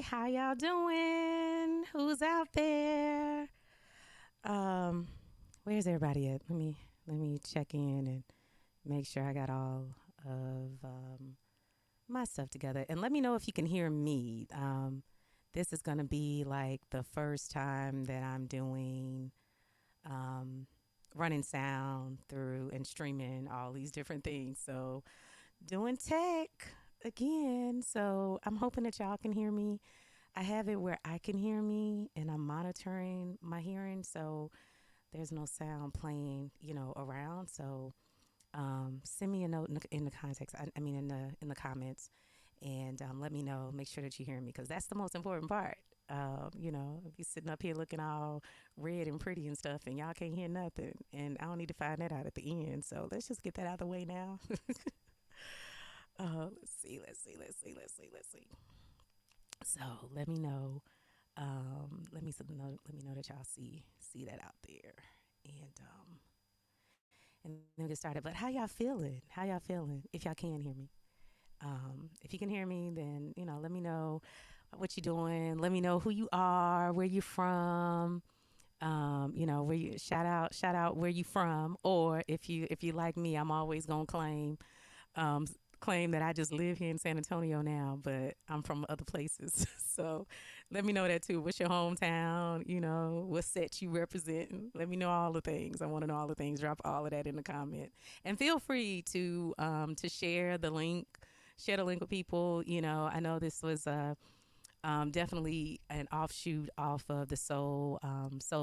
How y'all doing? Who's out there? Um, where's everybody at? Let me check in and make sure I got all of my stuff together. And let me know if you can hear me. This is gonna be like the first time that I'm doing um, running sound through and streaming all these different things. So doing tech again. So I'm hoping that y'all can hear me. I have it where I can hear me and I'm monitoring my hearing, so there's no sound playing, around. So send me a note in the context. I mean, in the comments, and let me know. Make sure that you hear me because that's the most important part. If you're sitting up here looking all red and pretty and stuff, and y'all can't hear nothing, and I don't need to find that out at the end. So let's just get that out of the way now. Let's see. So let me know. Let me know that y'all see that out there, and then get started. But how y'all feeling? How y'all feeling? If y'all can hear me, if you can hear me, then let me know what you're doing. Let me know who you are, where you're from. Where you shout out where you from, or if you like me, I'm always gonna um, claim that I just live here in San Antonio now, but I'm from other places. So let me know that too. What's your hometown? What set you representing? Let me know all the things. I want to know all the things. Drop all of that in the comment, and feel free to share the link. Share the link with people. I know this was definitely an offshoot off of the Soul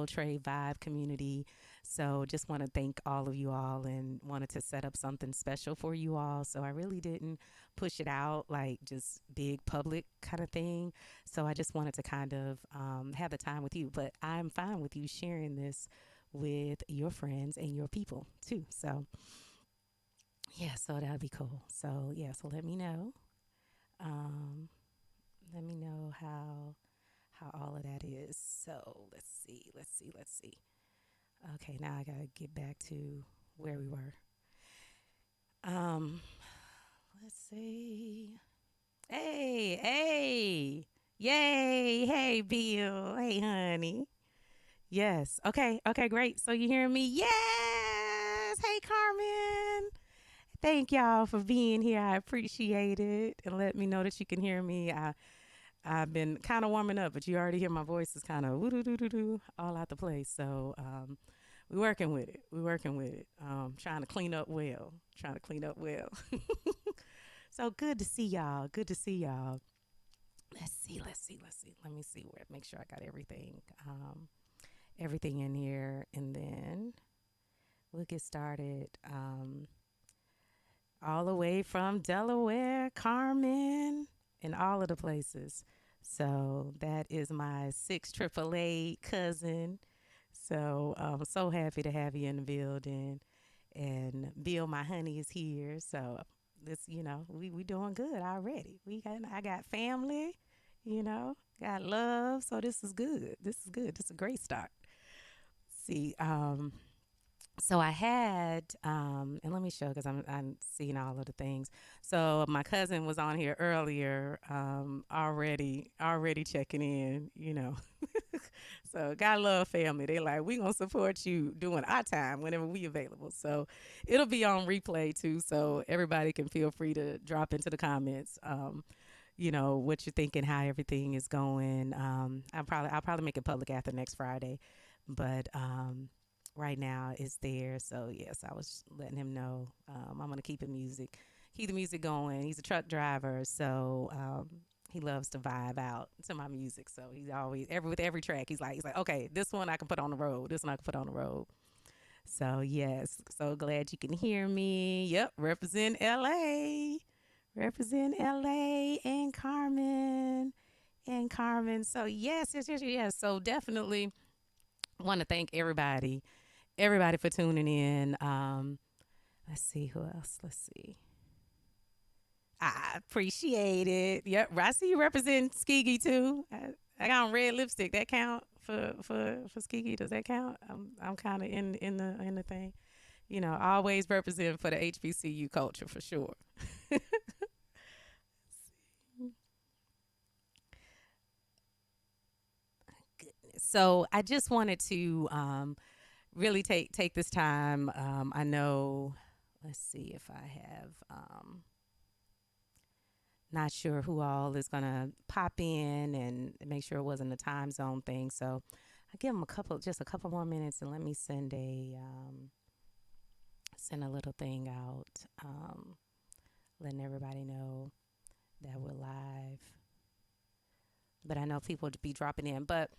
Trade Vibe community. So just want to thank all of you all and wanted to set up something special for you all. So I really didn't push it out like just big public kind of thing. So I just wanted to kind of have the time with you. But I'm fine with you sharing this with your friends and your people too. So yeah, so that'd be cool. So yeah, so let me know. Um, let me know how all of that is. So let's see. Okay, now I gotta get back to where we were. Um, let's see. Hey, yay, hey, Bill, hey, honey. Yes. Okay, great. So you hearing me? Yes. Hey, Carmen. Thank y'all for being here. I appreciate it, and let me know that you can hear me. I've been kind of warming up, but you already hear my voice is kind of woo doo doo doo doo all out the place. So we're working with it. We're working with it. Trying to clean up well. Trying to clean up well. So good to see y'all. Good to see y'all. Let's see. Let me see where. Make sure I got everything in here, and then we'll get started. All the way from Delaware, Carmen, and all of the places. So that is my 6 AAA cousin. So I'm so happy to have you in the building. And Bill, my honey, is here. So this, we doing good already. I got family, got love. So this is good. This is good. This is a great start. See, so I had, and let me show because I'm seeing all of the things. So my cousin was on here earlier, already checking in. So God love family. They like we gonna support you doing our time whenever we available. So it'll be on replay too, so everybody can feel free to drop into the comments. What you're thinking, how everything is going. I'll probably make it public after next Friday, but right now it's there. So yes, I was letting him know. I'm gonna keep the music going. He's a truck driver, so he loves to vibe out to my music. So he's always with every track. He's like, okay, this one I can put on the road. This one I can put on the road. So yes, so glad you can hear me. Yep, represent LA, and Carmen. So yes. So definitely want to thank everybody for tuning in. Let's see who else. Let's see. I appreciate it. Yep, I see you represent Skigi too. I got on red lipstick. That count for Skigi? Does that count? I'm kind of in the thing. Always represent for the HBCU culture for sure. So I just wanted to really take this time. I know. Let's see if I have. Not sure who all is gonna pop in and make sure it wasn't a time zone thing. So I give them just a couple more minutes, and let me send a little thing out, letting everybody know that we're live. But I know people would be dropping in. But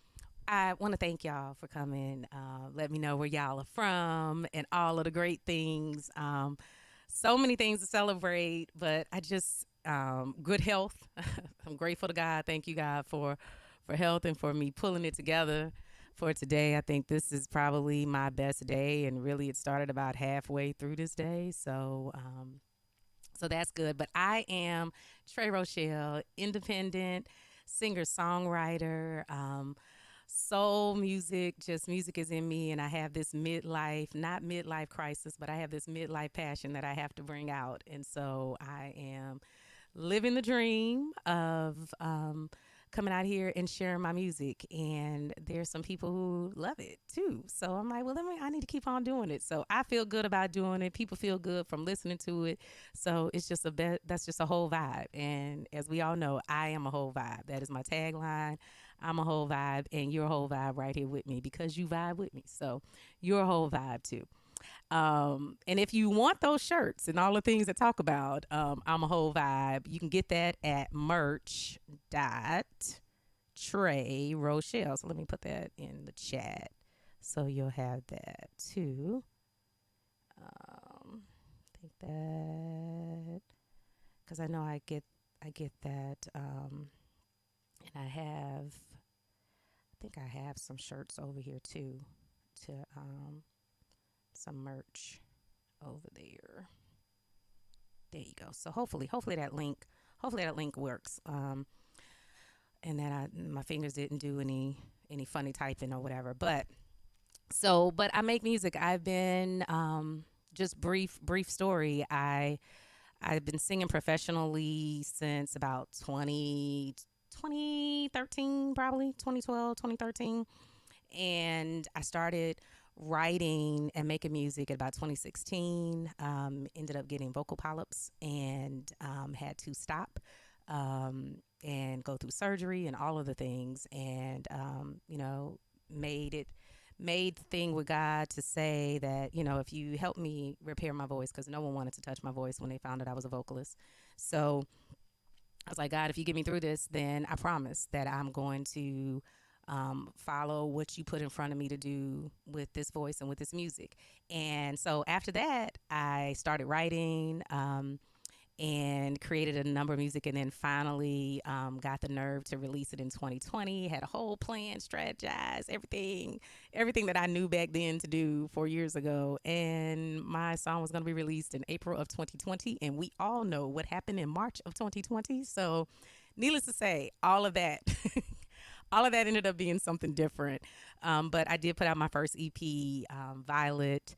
I want to thank y'all for coming. Let me know where y'all are from and all of the great things. So many things to celebrate, but I just good health. I'm grateful to God. Thank you, God, for health and for me pulling it together for today. I think this is probably my best day, and really, it started about halfway through this day. So that's good. But I am Trey Rochelle, independent singer songwriter. Soul music, just music is in me, and I have this midlife, not midlife crisis, but I have this midlife passion that I have to bring out. And so I am living the dream of coming out here and sharing my music. And there's some people who love it too. So I'm like, well, I need to keep on doing it. So I feel good about doing it. People feel good from listening to it. So it's just that's just a whole vibe. And as we all know, I am a whole vibe. That is my tagline. I'm a whole vibe, and you're a whole vibe right here with me because you vibe with me. So you're a whole vibe too. And if you want those shirts and all the things that talk about I'm a whole vibe, you can get that at merch dot Trey Rochelle. So let me put that in the chat so you'll have that too. I think that because I know I get that, and I think I have some shirts over here too, to some merch over there. There you go. So hopefully that link works. And that my fingers didn't do any funny typing or whatever. But I make music. I've been just brief story. I've been singing professionally since about 2013, probably 2012, 2013. And I started writing and making music at about 2016. Ended up getting vocal polyps and had to stop and go through surgery and all of the things. And, made the thing with God to say that, if you help me repair my voice, because no one wanted to touch my voice when they found out I was a vocalist. So I was like, God, if you get me through this, then I promise that I'm going to follow what you put in front of me to do with this voice and with this music. And so after that, I started writing and created a number of music, and then finally got the nerve to release it in 2020. Had a whole plan, strategized everything that I knew back then to do 4 years ago. And my song was going to be released in April of 2020. And we all know what happened in March of 2020. So needless to say, all of that all of that ended up being something different. But I did put out my first EP, Violet,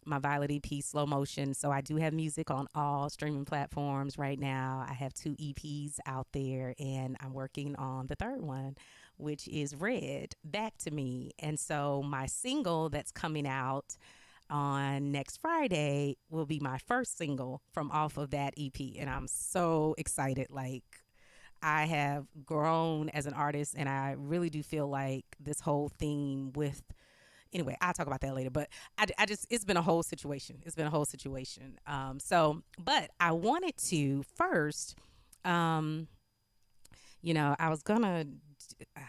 my Violet EP, Slow Motion. So I do have music on all streaming platforms right now. I have 2 EPs out there, and I'm working on the third one, which is Red, Back to Me. And so my single that's coming out on next Friday will be my first single from off of that EP. And I'm so excited. Like, I have grown as an artist, and I really do feel like this whole theme with, anyway, I'll talk about that later, but I just, it's been a whole situation. It's been a whole situation. But I wanted to first, I was gonna,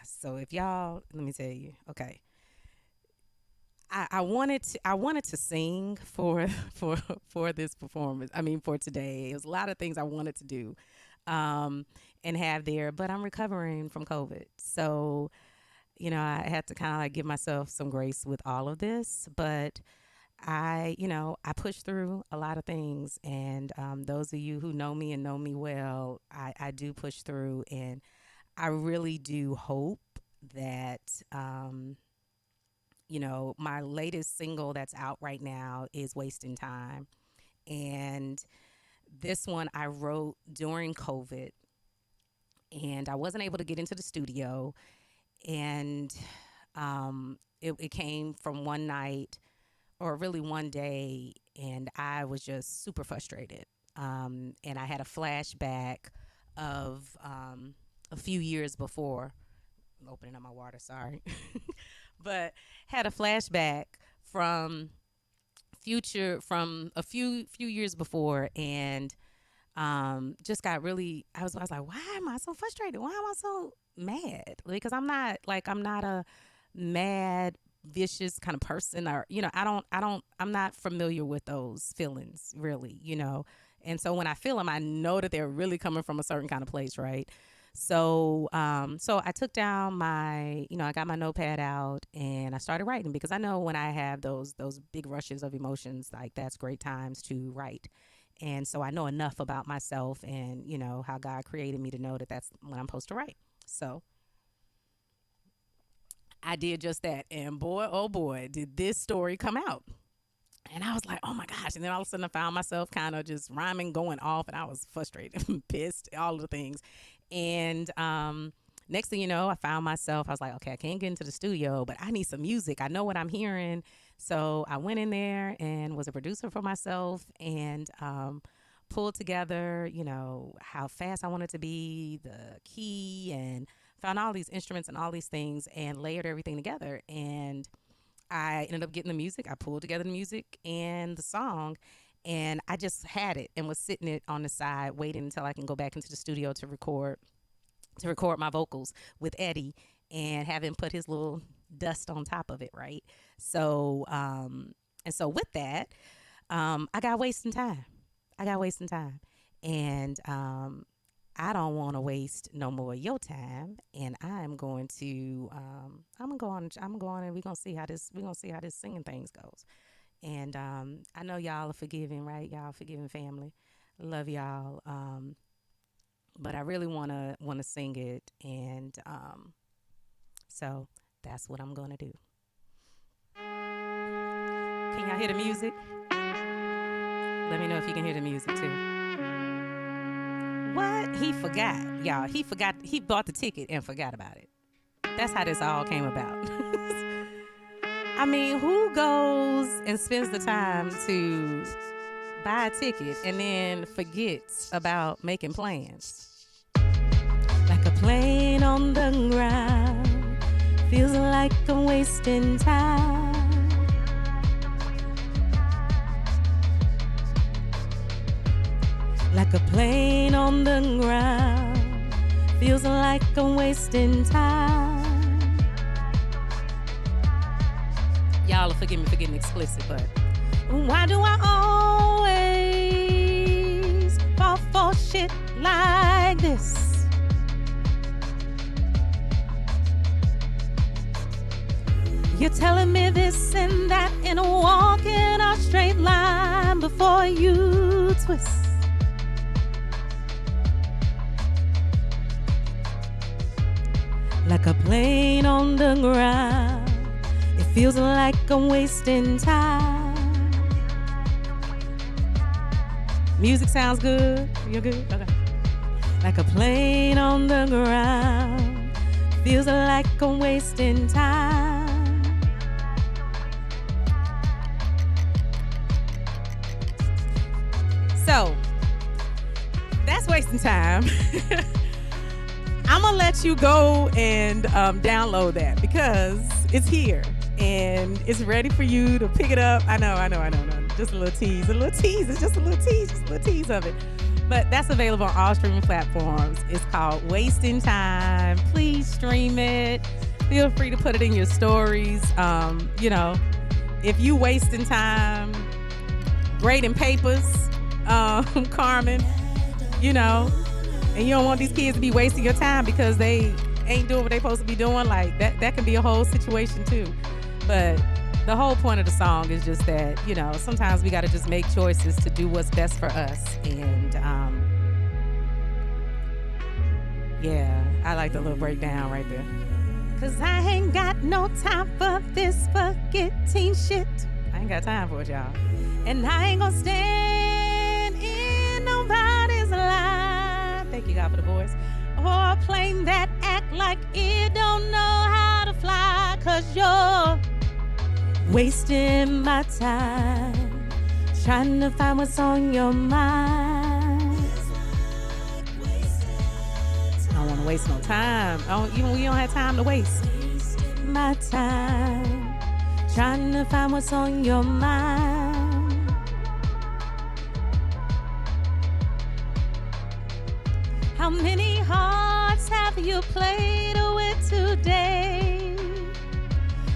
so if y'all, let me tell you, okay. I wanted to sing for for this performance. I mean, for today, it was a lot of things I wanted to do, um, and have there, but I'm recovering from COVID, so I had to kind of like give myself some grace with all of this. But I pushed through a lot of things, and those of you who know me and know me well, I do push through, and I really do hope that. My latest single that's out right now is Wasting Time. And this one I wrote during COVID, and I wasn't able to get into the studio. And it came from one night, or really one day, and I was just super frustrated. And I had a flashback of a few years before. I'm opening up my water, sorry. But had a flashback from from a few years before, and just got really, I was like, why am I so frustrated? Why am I so mad? Because I'm not a mad, vicious kind of person, or I'm not familiar with those feelings really, and so when I feel them, I know that they're really coming from a certain kind of place, right? So I took down I got my notepad out and I started writing, because I know when I have those big rushes of emotions, like that's great times to write. And so I know enough about myself and, how God created me to know that that's when I'm supposed to write. So I did just that. And boy, oh boy, did this story come out. And I was like, oh my gosh. And then all of a sudden I found myself kind of just rhyming, going off, and I was frustrated, pissed, all of the things. And next thing you know, I found myself, I was like, okay, I can't get into the studio, but I need some music. I know what I'm hearing. So I went in there and was a producer for myself, and pulled together, how fast I wanted to be, the key, and found all these instruments and all these things and layered everything together. And I ended up getting the music. I pulled together the music and the song, and I just had it and was sitting it on the side, waiting until I can go back into the studio to record my vocals with Eddie, and have him put his little dust on top of it, right? So, and so with that, I got wasting time. And I don't want to waste no more of your time, and I'm going to I'm gonna go on and we're gonna see how this singing things goes. And I know y'all are forgiving, right? Y'all forgiving family. Love y'all. But I really wanna sing it, and so that's what I'm gonna do. Can y'all hear the music? Let me know if you can hear the music too. What? He forgot, y'all. He forgot. He bought the ticket and forgot about it. That's how this all came about. I mean, who goes and spends the time to buy a ticket and then forgets about making plans? Like a plane on the ground, feels like I'm wasting time. Like a plane on the ground, feels like I'm wasting time. Y'all will forgive me for getting explicit, but why do I always fall for shit like this? You're telling me this and that in a walk in a straight line before you twist. Like a plane on the ground, it feels like I'm wasting time. Music sounds good? You're good? Okay. Like a plane on the ground, feels like I'm wasting time. So, that's wasting time. I'm gonna let you go and download that, because it's here and it's ready for you to pick it up. I know. Just a little tease. It's just a little tease of it. But that's available on all streaming platforms. It's called Wasting Time. Please stream it. Feel free to put it in your stories. If you wasting time grading papers, Carmen, and you don't want these kids to be wasting your time because they ain't doing what they supposed to be doing, like that can be a whole situation too. But the whole point of the song is just that, sometimes we got to just make choices to do what's best for us. And yeah, I like the little breakdown right there. 'Cause I ain't got no time for this forgetting shit. I ain't got time for it, y'all. And I ain't gonna stand in nobody's line. Thank you, God, for the voice. Or a plane that act like it don't know how wasting my time trying to find what's on your mind. I don't want to waste no time. We don't have time to waste. My time trying to find what's on your mind. How many hearts have you played with today?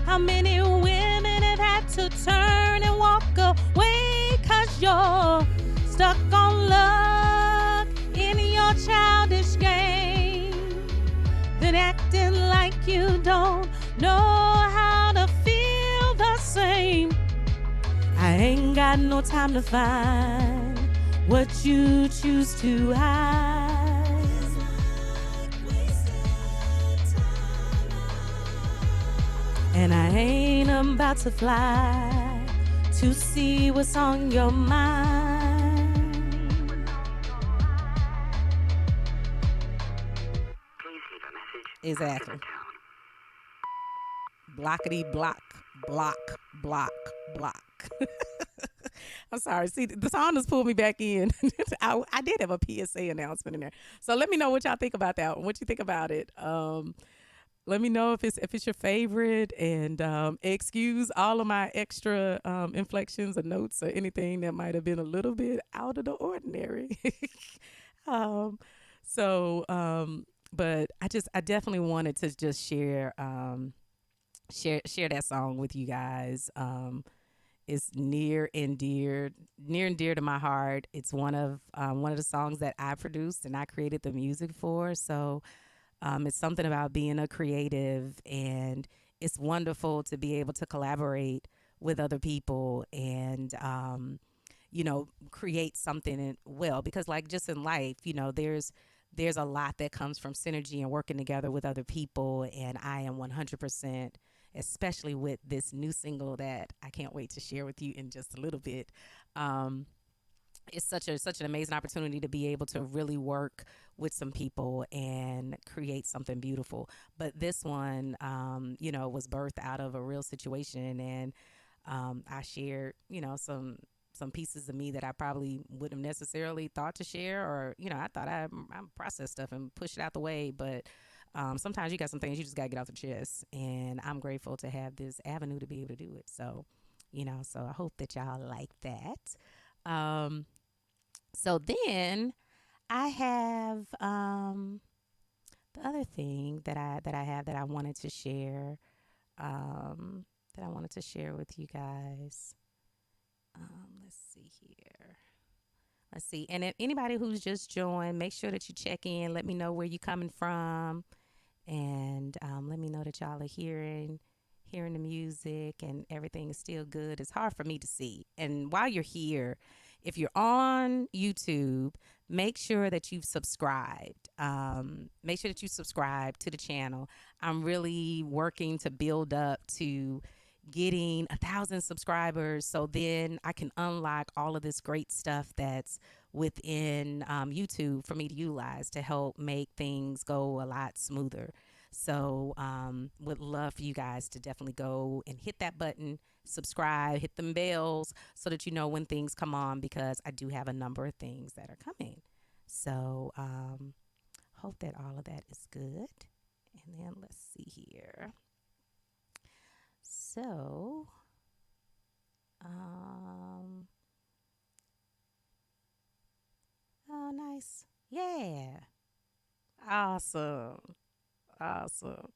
How many women have had to turn and walk away 'cause you're stuck on luck in your childish game? Then acting like you don't know how to feel the same. I ain't got no time to find what you choose to hide. And I ain't about to fly to see what's on your mind. Please leave a message. Exactly. Blockety block, block, block, block. I'm sorry. See, the song just pulled me back in. I did have a PSA announcement in there. So let me know what y'all think about that. What you think about it. Let me know if it's your favorite, and excuse all of my extra inflections or notes or anything that might have been a little bit out of the ordinary. um, but I definitely wanted to just share that song with you guys. It's near and dear to my heart. It's one of the songs that I produced and I created the music for. So. It's something about being a creative, and it's wonderful to be able to collaborate with other people and, create something well, because like just in life, there's a lot that comes from synergy and working together with other people. And I am 100%, especially with this new single that I can't wait to share with you in just a little bit. It's such an amazing opportunity to be able to really work with some people and create something beautiful. But this one, was birthed out of a real situation, and I shared, some pieces of me that I probably wouldn't have necessarily thought to share, or I thought I process stuff and push it out the way, but. Sometimes you got some things you just gotta get off the chest, and I'm grateful to have this avenue to be able to do it. So, so I hope that y'all like that. So then I have the other thing that I have that I wanted to share, with you guys. Let's see here. Let's see. And if anybody who's just joined, make sure that you check in. Let me know where you're coming from, and let me know that y'all are hearing the music and everything is still good. It's hard for me to see. And while you're here, if you're on YouTube, make sure that you've subscribed. Make sure that you subscribe to the channel. I'm really working to build up to getting 1,000 subscribers, so then I can unlock all of this great stuff that's within YouTube for me to utilize to help make things go a lot smoother. So would love for you guys to definitely go and hit that button, subscribe, hit them bells so that you know when things come on, because I do have a number of things that are coming. So hope that all of that is good. And then let's see here. So oh, nice. Yeah. Awesome. Awesome.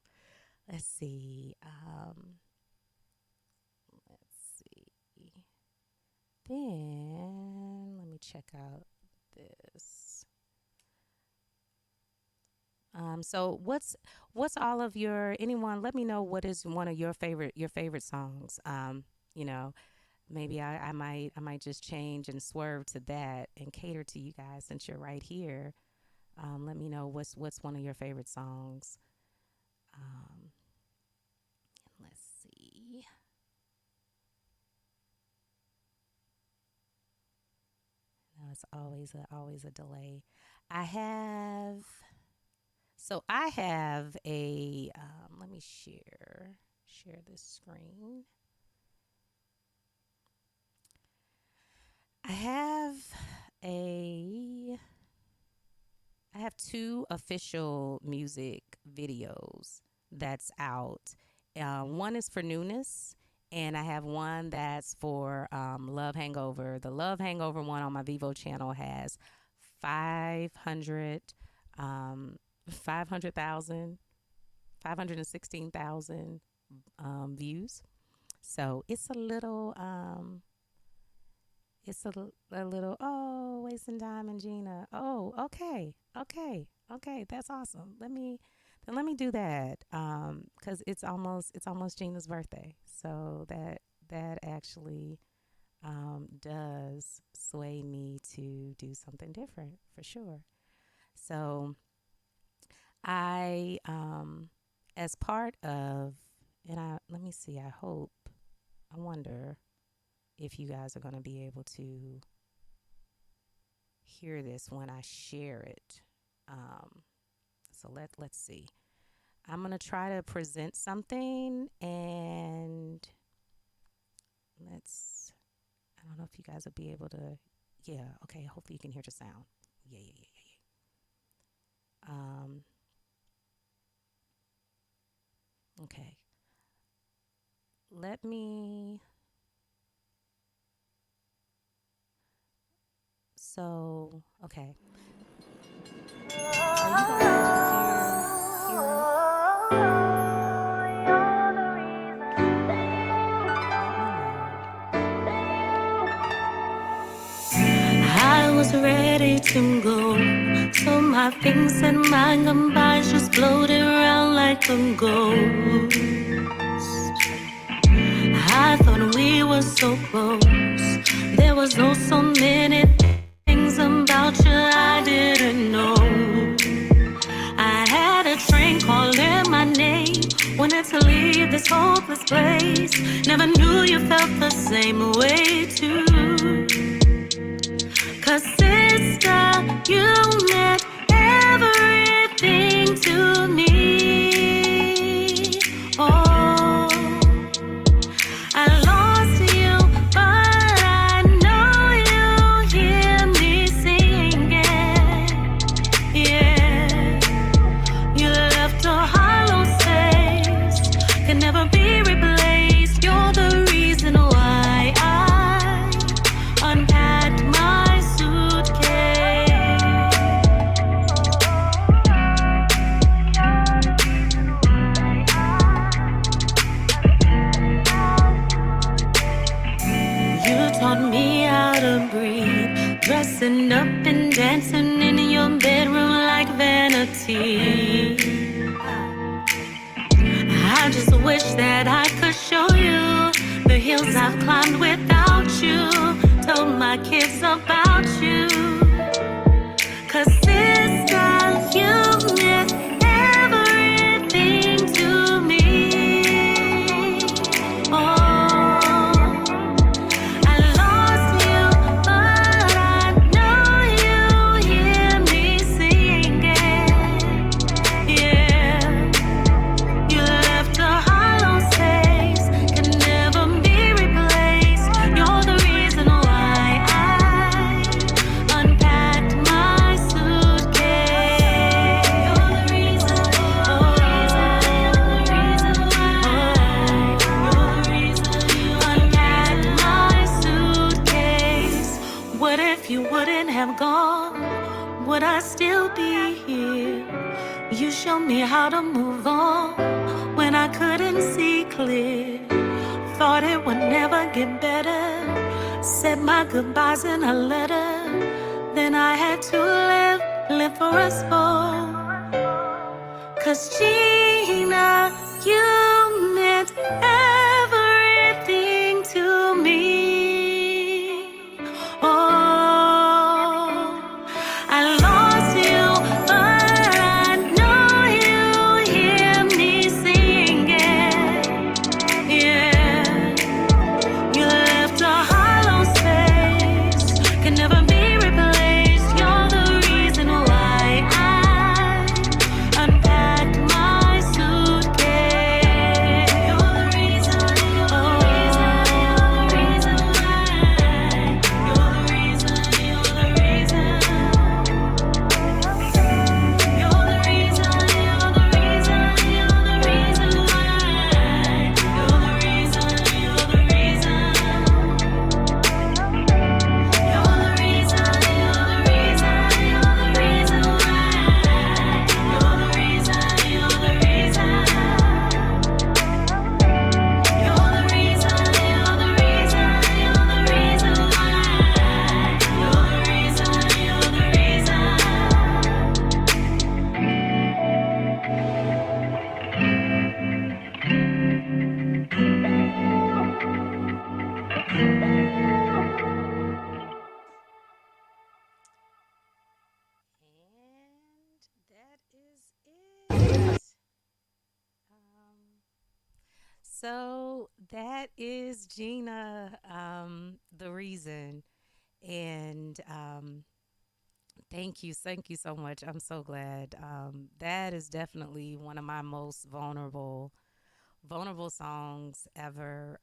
Let's see. Then let me check out this. So what's all of your, anyone, let me know what is one of your favorite songs. Maybe I might just change and swerve to that and cater to you guys since you're right here. Let me know what's one of your favorite songs. Let's see. No, it's always a delay. I have a let me share this screen. I have a I have two official music videos that's out. One is for newness, and I have one that's for Love Hangover. The Love Hangover one on my Vivo channel has 500, um, 500,000, views. So it's a little, oh, wasting time and Gina. Oh, okay. Okay. Okay. That's awesome. Let me do that. Cause it's almost Gina's birthday. So that actually, does sway me to do something different for sure. So as part of, and let me see, I wonder if you guys are going to be able to hear this when I share it. Um, so let's see. I'm going to try to present something, and let's, I don't know if you guys will be able to, yeah, okay, hopefully you can hear the sound. Yeah, yeah, yeah, yeah, yeah. Okay. Let me, so, okay. Are you guys able to hear it? I was ready to go, so my things and my combined just floated around like a ghost. I thought we were so close. There was so many things about you I didn't know. I had a train calling my name, wanted to leave this hopeless place. Never knew you felt the same way too. 'Cause sister, you meant everything to me. Oh, I lost you, but I know you hear me singing. Yeah, you left a hollow space, can never be replaced. You're the reason why I unpacked my taught me how to breathe, dressing up and dancing in your bedroom like vanity. I just wish that I could show you the hills I've climbed without you, told my kids about you. 'Cause sister, you meant everything to me. Oh, you wouldn't have gone, would I still be here? You showed me how to move on when I couldn't see clear. Thought it would never get better, said my goodbyes in a letter. Then I had to live for us both. 'Cause Gina, you meant everything to me. Unpacked my So that is Gina, the reason. And thank you so much. I'm so glad. That is definitely one of my most vulnerable songs ever.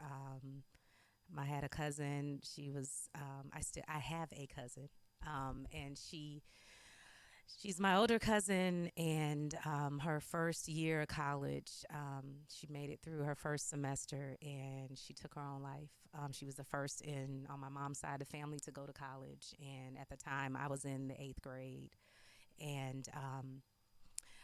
I had a cousin. She was I have a cousin, and she's my older cousin, and her first year of college, she made it through her first semester, and she took her own life. She was the first in on my mom's side of the family to go to college, and at the time, I was in the 8th grade, and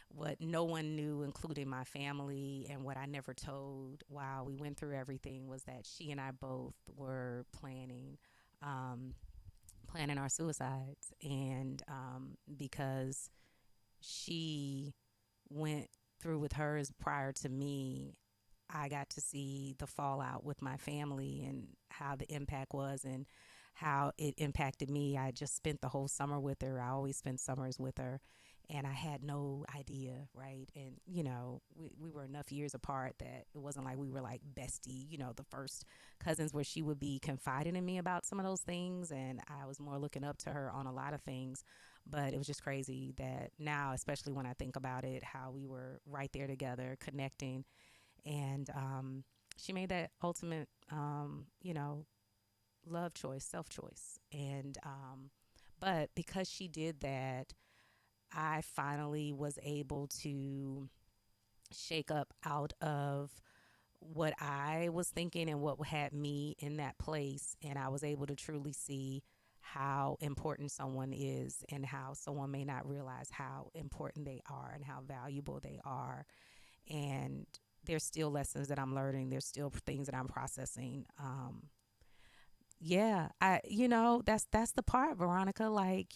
what no one knew, including my family, and what I never told while we went through everything was that she and I both were um, planning our suicides, and because she went through with hers prior to me, I got to see the fallout with my family and how the impact was and how it impacted me. I just spent the whole summer with her. I always spend summers with her. And I had no idea, right? And, we were enough years apart that it wasn't like we were like bestie, the first cousins where she would be confiding in me about some of those things. And I was more looking up to her on a lot of things. But it was just crazy that now, especially when I think about it, how we were right there together, connecting, and she made that ultimate, love choice, self choice, and but because she did that, I finally was able to shake up out of what I was thinking and what had me in that place, and I was able to truly see how important someone is and how someone may not realize how important they are and how valuable they are. And there's still lessons that I'm learning. There's still things that I'm processing. Yeah, that's the part, Veronica. Like,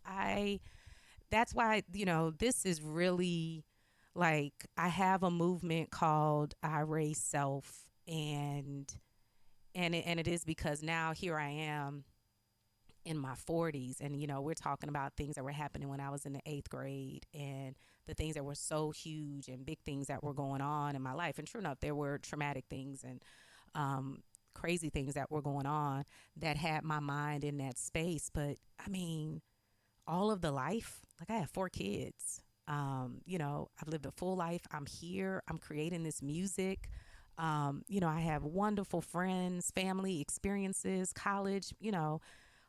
I that's why, this is really like I have a movement called I Raise Self, and it is because now here I am in my 40s, and we're talking about things that were happening when I was in the 8th grade, and the things that were so huge and big things that were going on in my life. And true enough, there were traumatic things and crazy things that were going on that had my mind in that space. But I mean, all of the life, like I have 4 kids. I've lived a full life. I'm here. I'm creating this music. I have wonderful friends, family, experiences, college,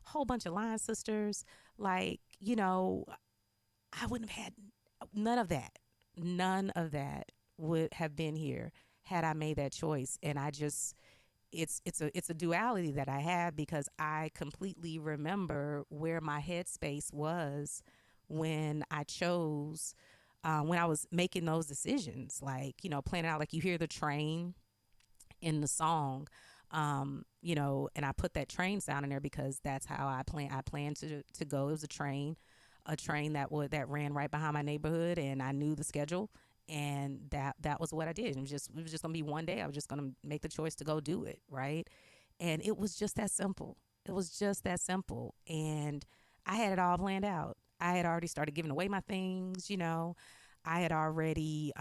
whole bunch of line sisters. Like, I wouldn't have had none of that. None of that would have been here had I made that choice. And I just, it's a duality that I have because I completely remember where my headspace was when I chose, when I was making those decisions, like, planning out, like you hear the train in the song, and I put that train sound in there because that's how I planned to go. It was a train that ran right behind my neighborhood, and I knew the schedule, and that was what I did. It was just gonna be one day. I was just gonna make the choice to go do it, right? And it was just that simple. It was just that simple, and I had it all planned out. I had already started giving away my things. I had already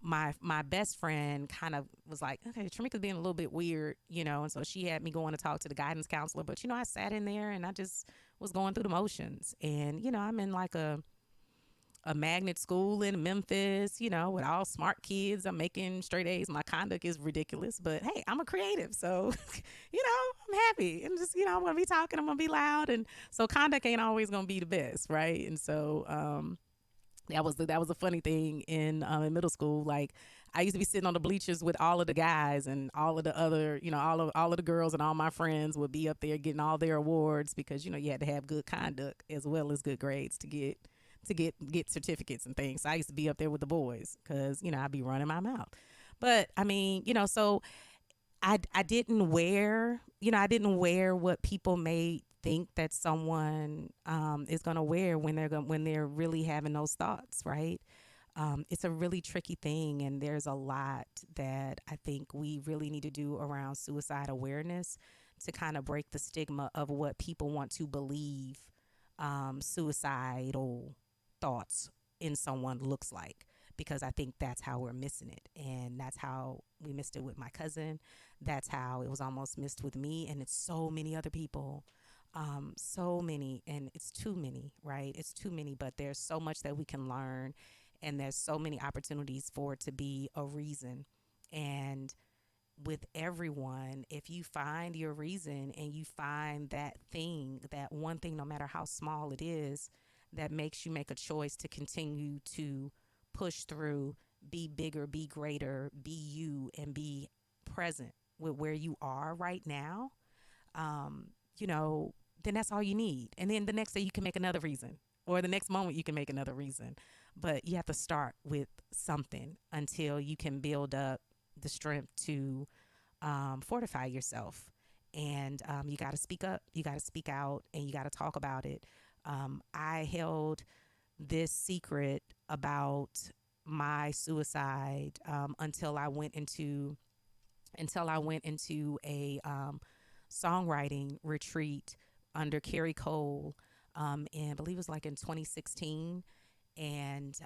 my best friend kind of was like, okay, Tramika's being a little bit weird, and so she had me going to talk to the guidance counselor. But I sat in there and I just was going through the motions. And I'm in like a magnet school in Memphis, with all smart kids. I'm making straight A's. My conduct is ridiculous, but hey, I'm a creative. So, I'm happy. And just, I'm going to be talking, I'm going to be loud. And so conduct ain't always going to be the best, right? And so, that was a funny thing in middle school. Like I used to be sitting on the bleachers with all of the guys and all of the other, all of the girls, and all my friends would be up there getting all their awards because you had to have good conduct as well as good grades to get certificates and things. So I used to be up there with the boys because I'd be running my mouth. But I mean, so I didn't wear, what people may think that someone is going to wear when they're really having those thoughts, right? It's a really tricky thing, and there's a lot that I think we really need to do around suicide awareness to kind of break the stigma of what people want to believe suicidal thoughts in someone looks like. because I think that's how we're missing it. And that's how we missed it with my cousin. That's how it was almost missed with me. And it's so many other people. So many. And it's too many, right? It's too many. But there's so much that we can learn. And there's so many opportunities for it to be a reason. And with everyone, if you find your reason and you find that thing, that one thing, no matter how small it is, that makes you make a choice to continue to push through, be bigger, be greater, be you, and be present with where you are right now, um, you know, then that's all you need. And then the next day you can make another reason, or the next moment you can make another reason. But you have to start with something until you can build up the strength to fortify yourself. And you got to speak up, you got to speak out, and you got to talk about it. I held this secret about my suicide until I went into a songwriting retreat under Carrie Cole, and I believe it was like in 2016, and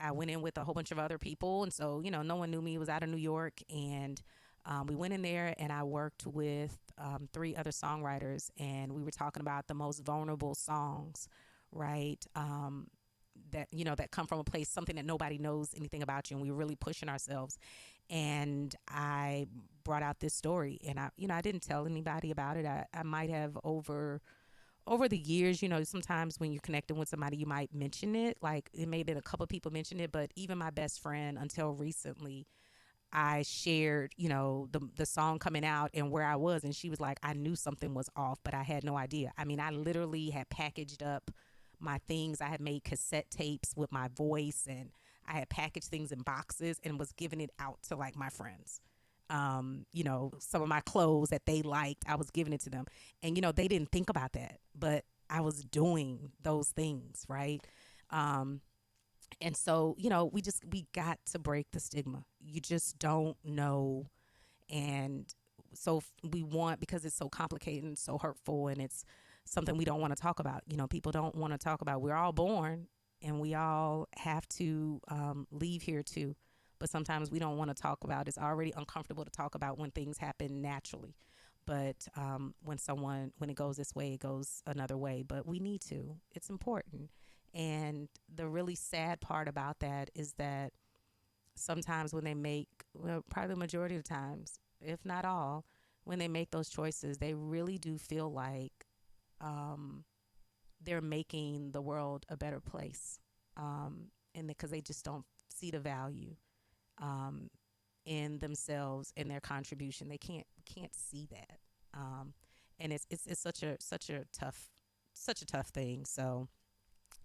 I went in with a whole bunch of other people, and so no one knew me. It was out of New York, and we went in there, and I worked with three other songwriters, and we were talking about the most vulnerable songs, right? That come from a place, something that nobody knows anything about you, and we were really pushing ourselves. And I brought out this story, and I didn't tell anybody about it. I might have over the years, sometimes when you're connecting with somebody, you might mention it. Like it may have been a couple of people mentioned it, but even my best friend, until recently, I shared, the song coming out and where I was. And she was like, I knew something was off, but I had no idea. I mean, I literally had packaged up my things. I had made cassette tapes with my voice, and I had packaged things in boxes and was giving it out to like my friends. Some of my clothes that they liked, I was giving it to them. And, they didn't think about that, but I was doing those things, right? And so, we got to break the stigma. You just don't know. And so we want, because it's so complicated and so hurtful, and it's something we don't want to talk about. People don't want to talk about. We're all born and we all have to leave here too. But sometimes we don't want to talk about it. It's already uncomfortable to talk about when things happen naturally. But when it goes this way, it goes another way. But we need to. It's important. And the really sad part about that is that sometimes when they make, well, probably the majority of the times, if not all, when they make those choices, they really do feel like they're making the world a better place. And because they just don't see the value in themselves and their contribution. They can't see that. And it's such a tough thing. So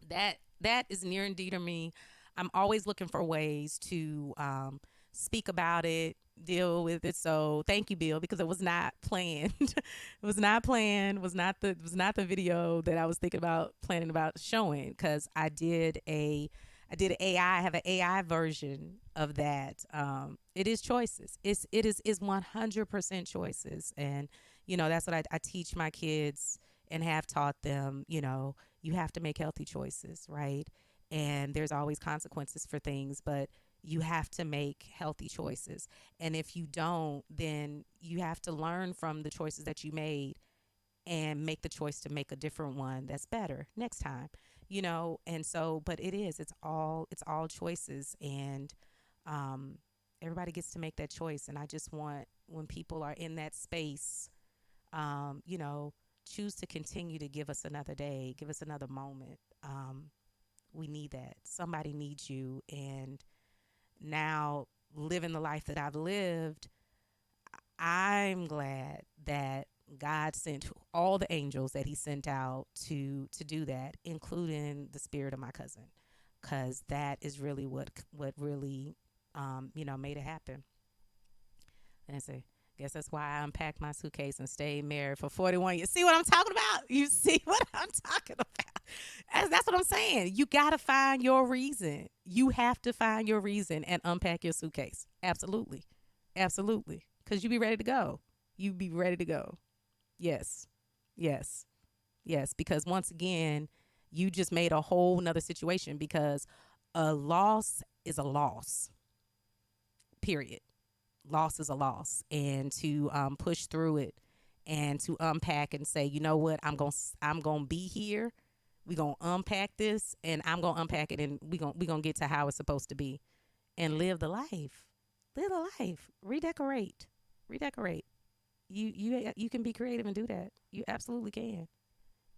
that is near and dear to me. I'm always looking for ways to speak about it, deal with it. So thank you, Bill, because it was not planned. It was not planned. Was not the video that I was planning about showing, because I did an AI. I have an AI version of that. It is choices. It is 100% choices, and that's what I teach my kids and have taught them. You have to make healthy choices, right? And there's always consequences for things, but you have to make healthy choices. And if you don't, then you have to learn from the choices that you made and make the choice to make a different one that's better next time. And so, but it's all choices, and everybody gets to make that choice. And I just want, when people are in that space, choose to continue to give us another day, give us another moment. We need that. Somebody needs you. And now, living the life that I've lived, I'm glad that God sent all the angels that he sent out to do that, including the spirit of my cousin, because that is really what really made it happen. And I say, guess that's why I unpacked my suitcase and stayed married for 41 years. See what I'm talking about? You see what I'm talking about? That's what I'm saying. You got to find your reason. You have to find your reason and unpack your suitcase. Absolutely. Absolutely. Because you be ready to go. You be ready to go. Yes. Yes. Yes. Because once again, you just made a whole nother situation, because a loss is a loss. Period. Loss is a loss, and to push through it and to unpack and say, you know what, I'm gonna be here. We gonna unpack this, and I'm gonna unpack it, and we gonna get to how it's supposed to be, and live the life. Live the life. Redecorate. Redecorate. You can be creative and do that. You absolutely can.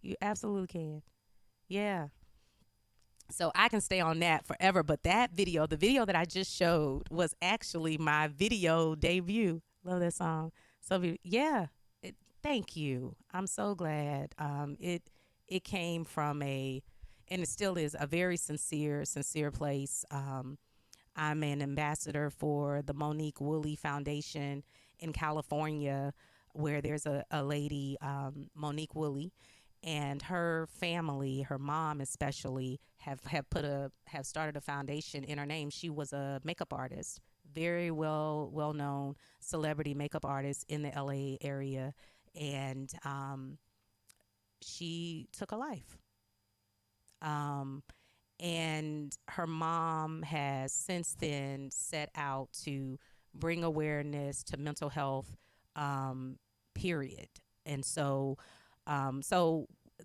You absolutely can. Yeah. So I can stay on that forever. But that video, the video that I just showed, was actually my video debut. Love that song. So yeah, thank you. I'm so glad. It came from and it still is a very sincere place. I'm an ambassador for the Monique Woolley Foundation in California, where there's a lady, Monique Woolley, and her family, her mom especially, have started a foundation in her name. She was a makeup artist, very well known celebrity makeup artist in the LA area, and she took a life. Um, and her mom has since then set out to bring awareness to mental health, um, period. And so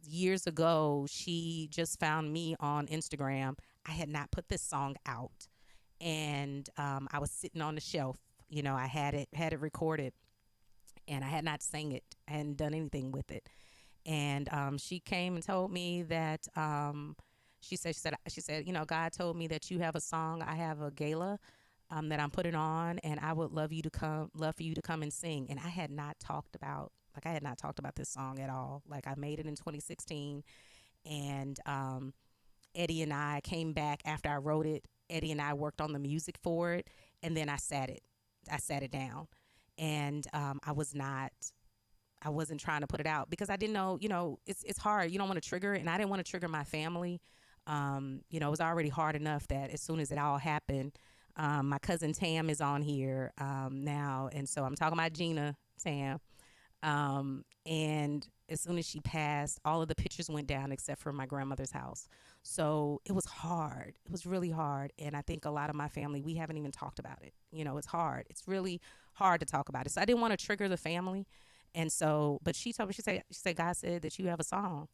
years ago, she just found me on Instagram. I had not put this song out, and I was sitting on the shelf. I had it recorded, and I had not sang it. I hadn't done anything with it. And she came and told me that she said, God told me that you have a song. I have a gala that I'm putting on, and I would love for you to come and sing. And I had not talked about this song at all. Like, I made it in 2016, and Eddie and I came back after I wrote it. Eddie and I worked on the music for it, and then I sat it down, and I wasn't trying to put it out because I didn't know, it's hard. You don't want to trigger it, and I didn't want to trigger my family. It was already hard enough that as soon as it all happened, my cousin Tam is on here now, and so I'm talking about Gina Tam. And as soon as she passed, all of the pictures went down except for my grandmother's house. So it was hard. It was really hard, and I think a lot of my family, we haven't even talked about it. It's hard. It's really hard to talk about it. So I didn't want to trigger the family. And so, but she told me, she said, God said that you have a song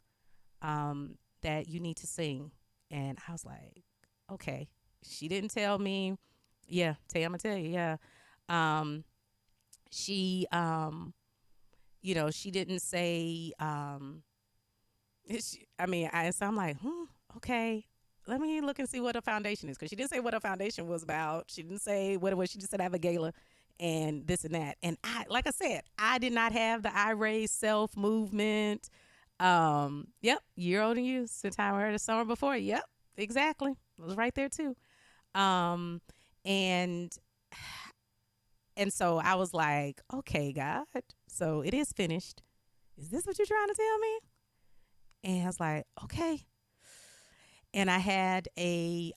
that you need to sing. And I was like, okay. She didn't tell me. Yeah, Tay, I'm gonna tell you. Yeah. She, she didn't say. So I'm like, okay. Let me look and see what a foundation is, because she didn't say what a foundation was about. She didn't say what it was. She just said I have a gala and this and that. And like I said, I did not have the I Raise Self movement. Yep, year older than you. Since time I heard the summer before. Yep, exactly. I was right there too. Um, and and so I was like, okay, God, so it is finished. Is this what you're trying to tell me? And I was like, okay. And I had a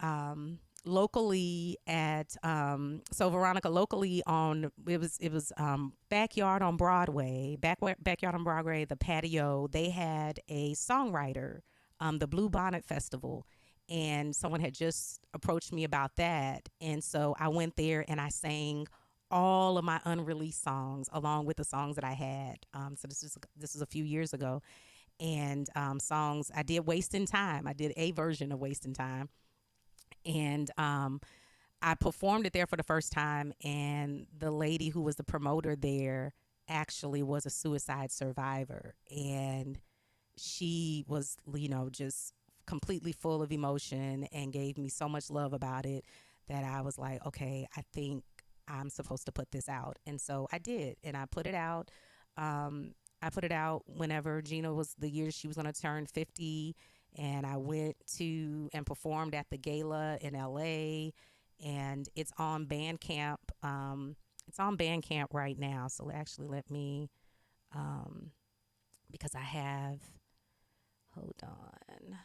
locally at Veronica, locally on it was backyard on Broadway, backyard on Broadway, the patio. They had a songwriter, the Blue Bonnet Festival, and someone had just approached me about that, and so I went there and I sang all of my unreleased songs along with the songs that I had. So this is a few years ago, and songs I did. Wasting Time. I did a version of Wasting Time, and I performed it there for the first time, and the lady who was the promoter there actually was a suicide survivor, and she was, just completely full of emotion and gave me so much love about it that I was like, okay, I think I'm supposed to put this out. And so I did, and I put it out. I put it out whenever Gina was the year she was going to turn 50, and I went to and performed at the gala in LA, and it's on Bandcamp. It's on Bandcamp right now. So actually, let me, because I have, hold on,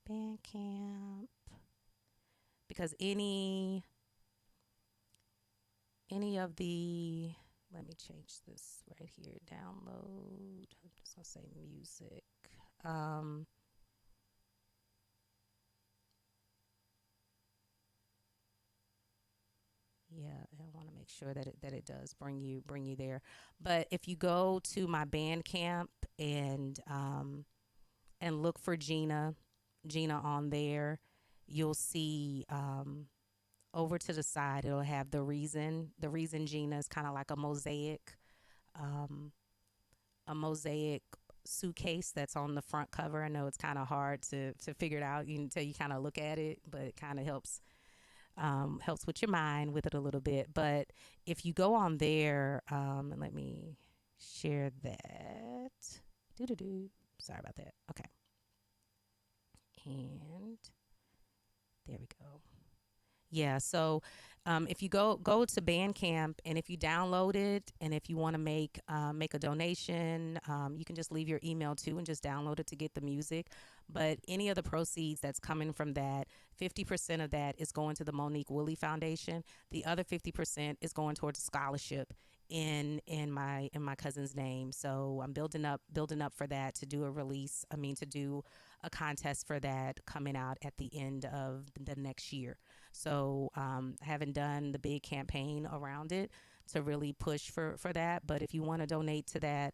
Bandcamp, because any of the, let me change this right here, download, I'm just gonna say music. um make sure that it does bring you there. But if you go to my Bandcamp and look for Gina on there, you'll see over to the side it'll have the reason Gina is kind of like um, a mosaic suitcase that's on the front cover. I know it's kind of hard to figure it out until you kind of look at it, but it kind of helps with your mind with it a little bit. But if you go on there, and let me share that. Do do do. Sorry about that. Okay, and there we go. Yeah. So if you go to Bandcamp and if you download it and if you want to make a donation, you can just leave your email too and just download it to get the music. But any of the proceeds that's coming from that, 50% of that is going to the Monique Woolley Foundation. The other 50% is going towards a scholarship in my cousin's name. So I'm building up for that to do a release. I mean to do a contest for that coming out at the end of the next year. So I haven't done the big campaign around it to really push for that. But if you want to donate to that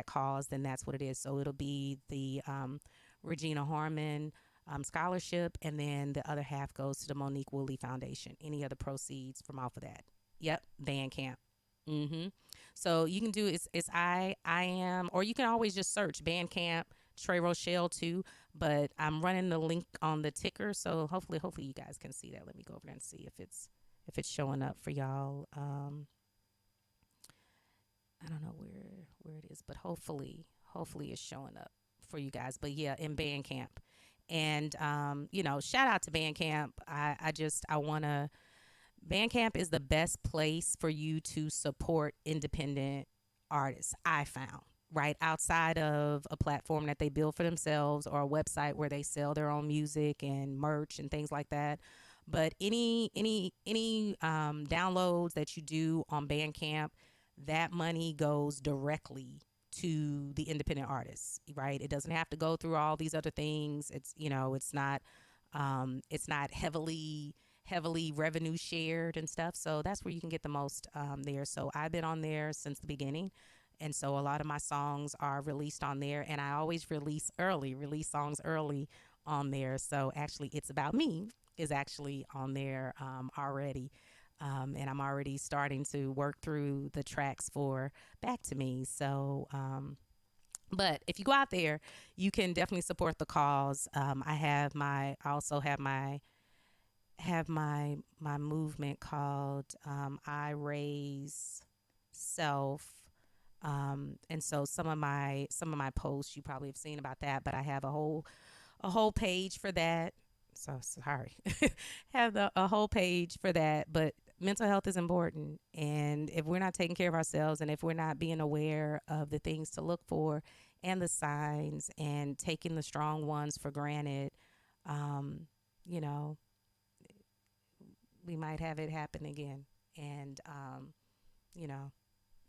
cause, then that's what it is. So it'll be the Regina Harmon scholarship, and then the other half goes to the Monique Woolley Foundation. Any other proceeds from off of that? Yep, Bandcamp. Mm-hmm. So you can do it's I am, or you can always just search Bandcamp Trey Rochelle too. But I'm running the link on the ticker, so hopefully you guys can see that. Let me go over there and see if it's showing up for y'all. I don't know where it is, but hopefully it's showing up for you guys. But yeah, in Bandcamp, and shout out to Bandcamp. I wanna. Bandcamp is the best place for you to support independent artists, I found, right? Outside of a platform that they build for themselves or a website where they sell their own music and merch and things like that. But any downloads that you do on Bandcamp, that money goes directly to the independent artists, right? It doesn't have to go through all these other things. It's not heavily revenue shared and stuff. So that's where you can get the most there. So I've been on there since the beginning. And so a lot of my songs are released on there. And I always release songs early on there. So actually, It's About Me is actually on there already. And I'm already starting to work through the tracks for Back to Me. So, but if you go out there, you can definitely support the cause. I also have my movement called I Raise Self, and so some of my posts you probably have seen about that, but I have a whole page for that. So sorry, have a whole page for that. But mental health is important, and if we're not taking care of ourselves, and if we're not being aware of the things to look for and the signs, and taking the strong ones for granted, um, you know we might have it happen again, and you know,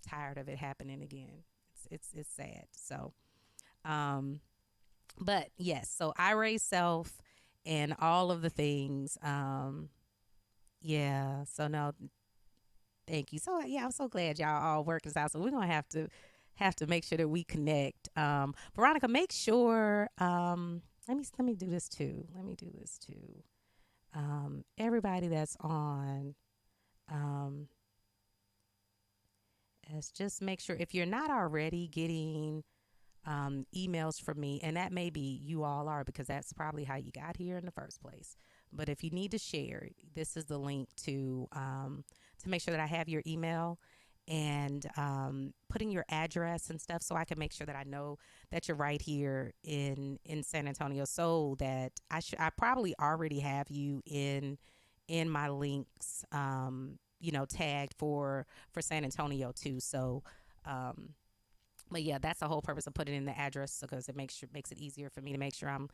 tired of it happening again. It's sad. So, um, but yes, so I raise self and all of the things. Yeah. So no, thank you. So yeah, I'm so glad y'all all working this out. So we're gonna have to make sure that we connect. Veronica, make sure. Let me do this too. Everybody that's on, um, as just make sure if you're not already getting emails from me, and that may be you all are because that's probably how you got here in the first place. But if you need to share, this is the link to make sure that I have your email and putting your address and stuff so I can make sure that I know that you're right here in San Antonio, so that I probably already have you in my links tagged for San Antonio too. So but yeah, that's the whole purpose of putting in the address, because it makes it easier for me to make sure I'm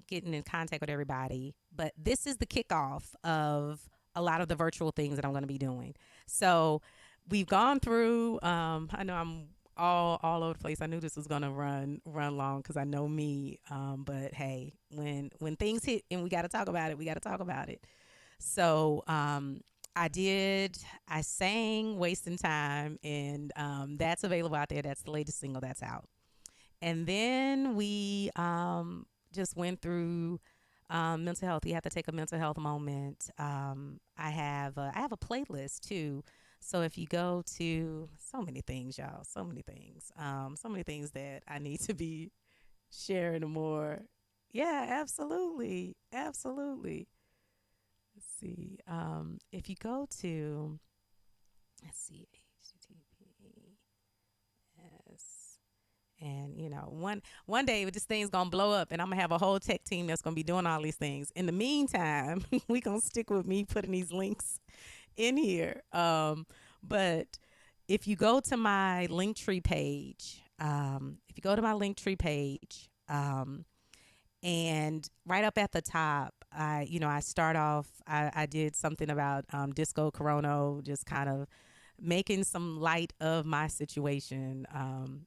getting in contact with everybody. But this is the kickoff of a lot of the virtual things that I'm going to be doing. So we've gone through. I know I'm all over the place. I knew this was going to run long because I know me. But hey, when things hit and we got to talk about it, we got to talk about it. So I did. I sang "Wasting Time," and that's available out there. That's the latest single that's out. And then we just went through mental health. You have to take a mental health moment. I have a playlist too. So if you go to so many things, y'all, so many things that I need to be sharing more. Yeah, absolutely, absolutely. Let's see. If you go to, let's see, HTTPS. And one day this thing's gonna blow up, and I'm gonna have a whole tech team that's gonna be doing all these things. In the meantime, we gonna stick with me putting these links in here. But if you go to my Linktree page, and right up at the top, I start off. I did something about Disco Corono, just kind of making some light of my situation.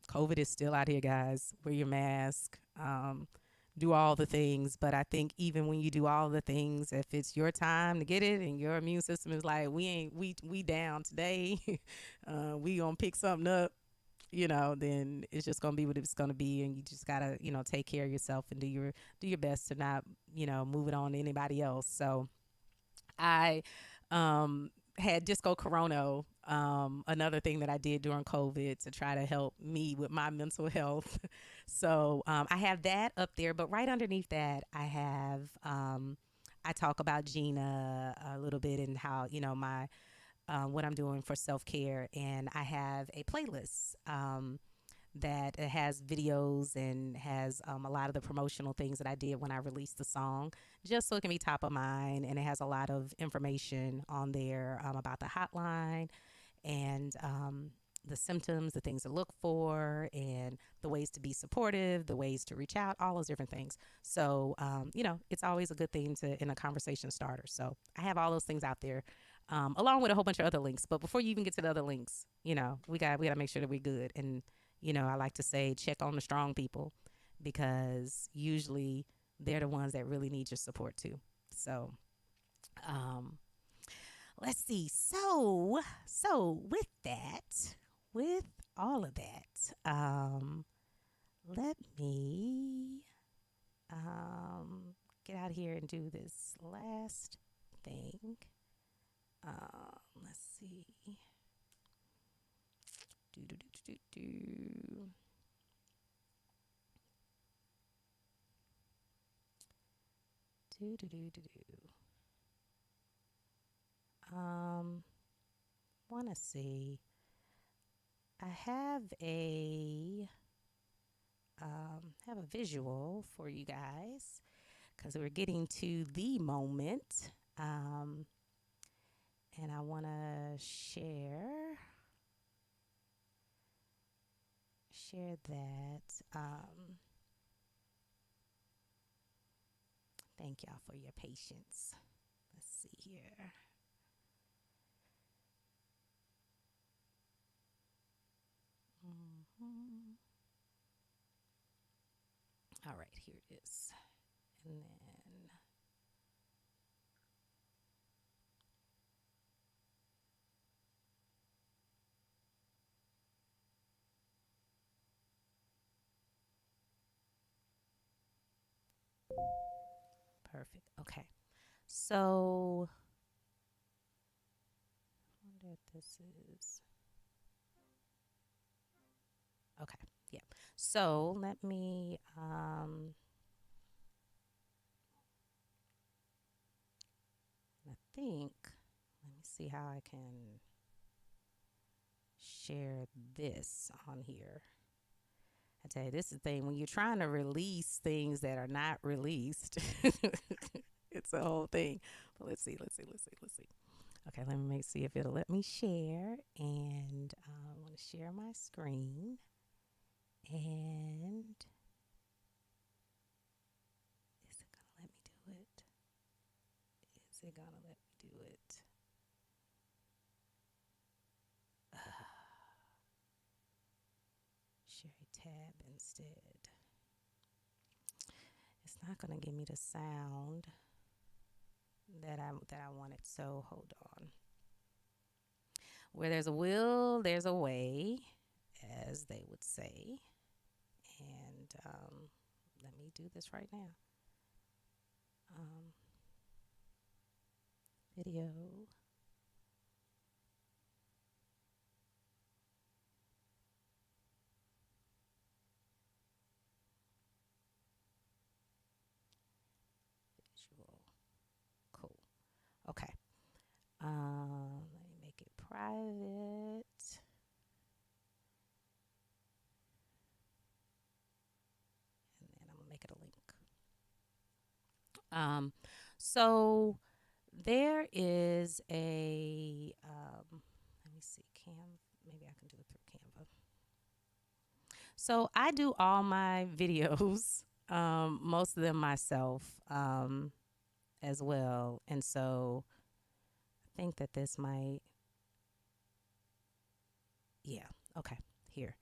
COVID is still out here, guys. Wear your mask. Do all the things. But I think even when you do all the things, if it's your time to get it and your immune system is like, we down today, we gonna pick something up, then it's just gonna be what it's gonna be, and you just gotta, take care of yourself and do your best to not, move it on to anybody else. So I had Disco Corono, another thing that I did during COVID to try to help me with my mental health. So I have that up there, but right underneath that, I talk about Gina a little bit and how, my what I'm doing for self care, and I have a playlist. That it has videos and has a lot of the promotional things that I did when I released the song, just so it can be top of mind. And it has a lot of information on there about the hotline and the symptoms, the things to look for, and the ways to be supportive, the ways to reach out, all those different things. So, it's always a good thing in a conversation starter. So I have all those things out there. Along with a whole bunch of other links. But before you even get to the other links, we got to make sure that we're good. And I like to say check on the strong people, because usually they're the ones that really need your support too. So, um, let's see. So with all of that, let me get out here and do this last thing. Let's see. Do do do do do. Do do do do do. Want to see. I have a visual for you guys, because we're getting to the moment. And I want to share that. Thank y'all for your patience. Let's see here. Mm-hmm. All right, here it is. And then perfect. Okay. So, I wonder if this is okay. Yeah. So let me I think let me see how I can share this on here. I tell you, this is the thing when you're trying to release things that are not released. It's a whole thing. But let's see. Okay, let me see if it'll let me share. And I want to share my screen. And is it gonna let me do it? Is it gonna let me do it? Share a tab instead. It's not gonna give me the sound that I wanted. So hold on. Where there's a will, there's a way, as they would say. And let me do this right now. Um, video. Visual. Cool. Okay. Let me make it private. And then I'm going to make it a link. So there is let me see, maybe I can do it through Canva. So I do all my videos, most of them myself, as well. And so I think that this might, yeah, okay, here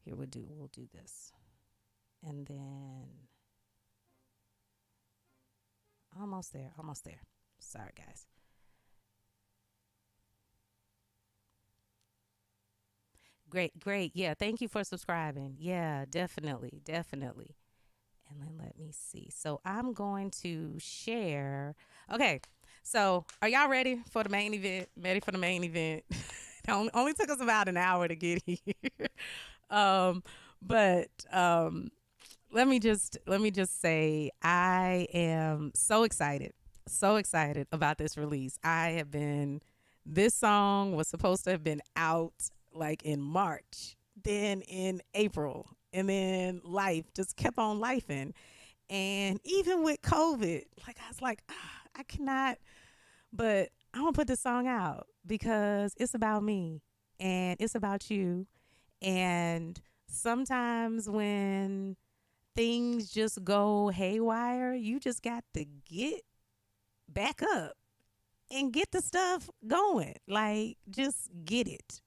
we'll do this. And then almost there. Sorry, guys. Great. Yeah, thank you for subscribing. Yeah, definitely. And then let me see. So I'm going to share. Okay, so are y'all ready for the main event? Ready for the main event? It only took us about an hour to get here. um, but let me just say I am so excited about this release. This song was supposed to have been out like in March, then in April, and then life just kept on lifing. And even with COVID, like I was like, I cannot, but I'm gonna put this song out because it's about me and it's about you. And sometimes when things just go haywire, you just got to get back up and get the stuff going. Like, just get it.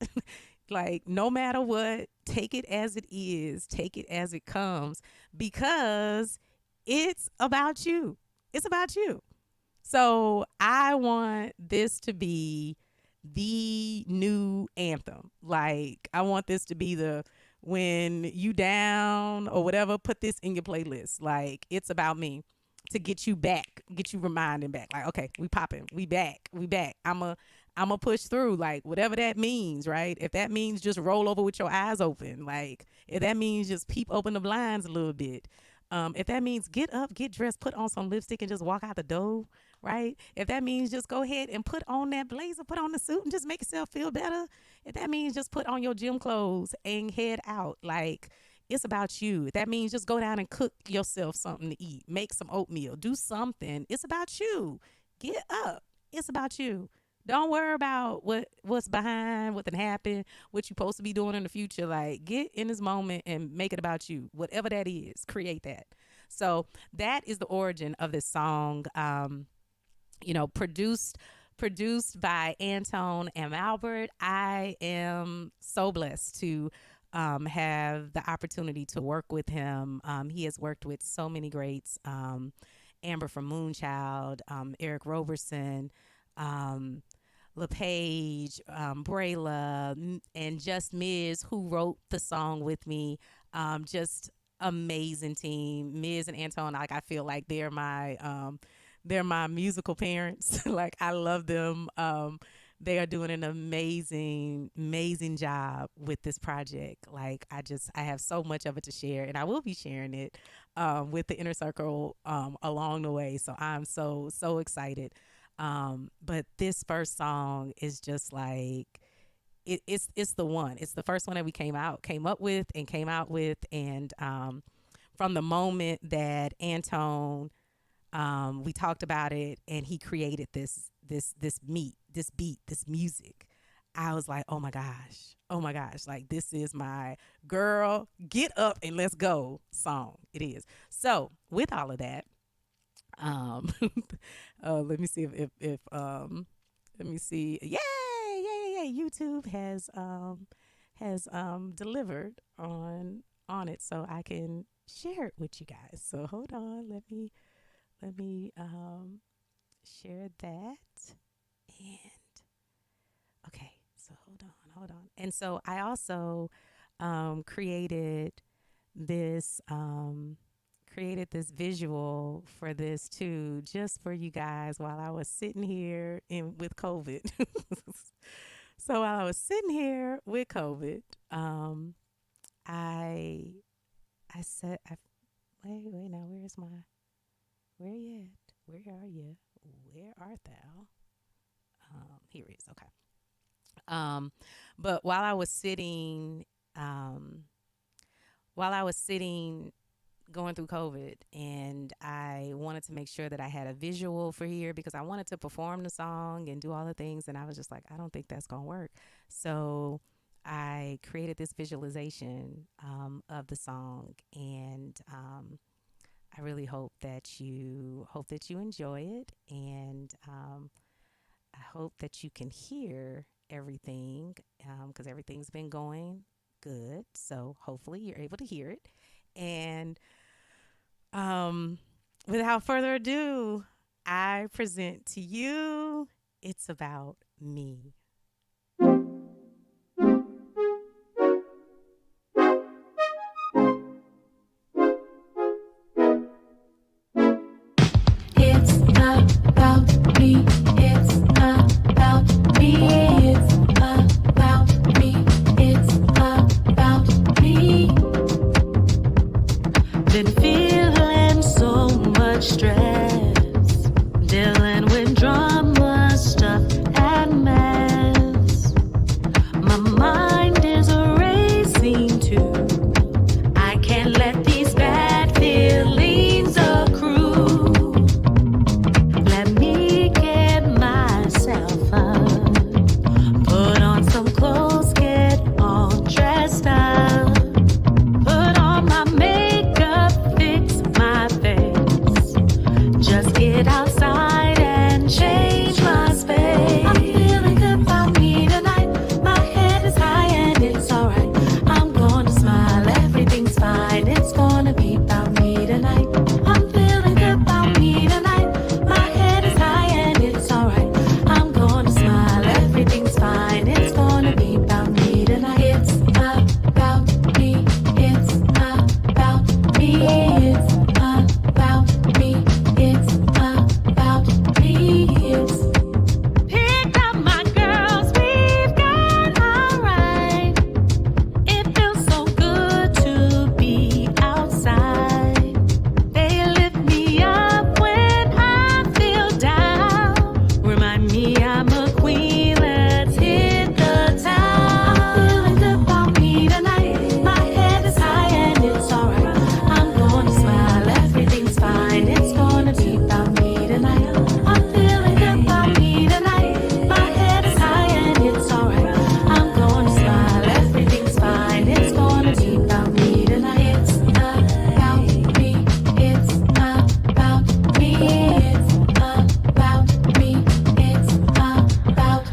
Like, no matter what, take it as it is, take it as it comes, because it's about you. It's about you. So I want this to be the new anthem. Like, I want this to be the when you down or whatever, put this in your playlist. Like, it's about me to get you back, get you reminding back. Like, okay, we popping, we back. I'm a push through, like whatever that means, right? If that means just roll over with your eyes open, like if that means just peep open the blinds a little bit, if that means get up, get dressed, put on some lipstick and just walk out the door, right? If that means just go ahead and put on that blazer, put on the suit and just make yourself feel better. If that means just put on your gym clothes and head out, like it's about you. If that means just go down and cook yourself something to eat, make some oatmeal, do something. It's about you. Get up. It's about you. Don't worry about what's behind, what can happen, what you're supposed to be doing in the future. Like, get in this moment and make it about you. Whatever that is, create that. So that is the origin of this song. Produced by Antone and Albert. I am so blessed to have the opportunity to work with him. He has worked with so many greats, Amber from Moonchild, Eric Roberson, LePage, Brayla, and Just Miz, who wrote the song with me. Just amazing team. Miz and Antone, like I feel like they're my musical parents. Like I love them. They are doing an amazing job with this project. Like I have so much of it to share, and I will be sharing it with the inner circle along the way. So I'm so excited. But this first song is just like it's the one. It's the first one that we came up with, and from the moment that Antone we talked about it and he created this beat, this music. I was like, oh my gosh, like this is my girl, get up and let's go song. It is. So with all of that, let me see if let me see. Yay. YouTube has delivered on it, so I can share it with you guys. So hold on, let me share that. And okay, So hold on. And so I also created this visual for this too, just for you guys while I was sitting here in with COVID. So while I was sitting here with COVID, I I said, wait now, where you at? Where are you? Where art thou? Here it is. Okay. Um, but um, while I was sitting going through COVID, and I wanted to make sure that I had a visual for here because I wanted to perform the song and do all the things. And I was just like, I don't think that's going to work. So I created this visualization of the song, and I really hope that you enjoy it, and I hope that you can hear everything because everything's been going good. So hopefully you're able to hear it. And um, without further ado, I present to you It's About Me. It's about me. It's about me. It's about me. It's about me. Been feeling so much stress, dealing with drama, stuff, and mess. My mind is racing too. I can't let these bad feelings accrue. Let me get myself up, put on some clothes, get all dressed up, put on my makeup, fix my face, just get outside and change my space. I'm feeling good about me tonight. My head is high and it's alright. I'm gonna smile, everything's fine. It's gonna be about me tonight. I'm feeling good about me tonight. My head is high and it's alright. I'm gonna smile, everything's fine. It's gonna be about me tonight. It's about me. It's about me. It's about me. It's about me. It's picked up my girls, we've got alright. It feels so good to be outside. They lift me up when I feel down. Remind me I'm a queen, let's hit the town. I'm feeling good about me tonight. My head is high and it's alright. I'm gonna smile, everything's fine. It's gonna be about me tonight. I'm feeling good about me tonight. My head is high and it's alright. I'm gonna smile, everything's fine. It's gonna be about me tonight. It's about me. It's about me. It's about me. It's about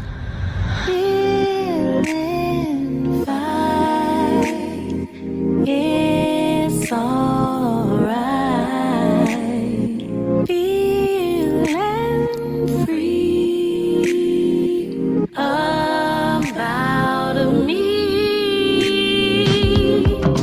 feeling fine. It's alright. Feeling free about me.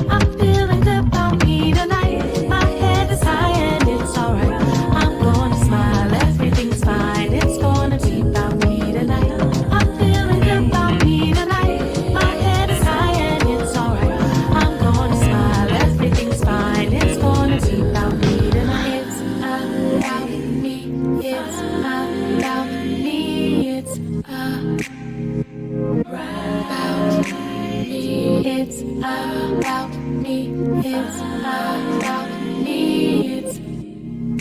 I'm feeling good about me tonight. My head is high and it's alright. I'm gonna smile, everything's fine. It's gonna be about me tonight. I'm feeling good about me tonight. My head is high and it's alright. I'm gonna smile, everything's fine. It's gonna be about me tonight. It's about me. It's about me. It's about me. It's about me. It's about me. It's about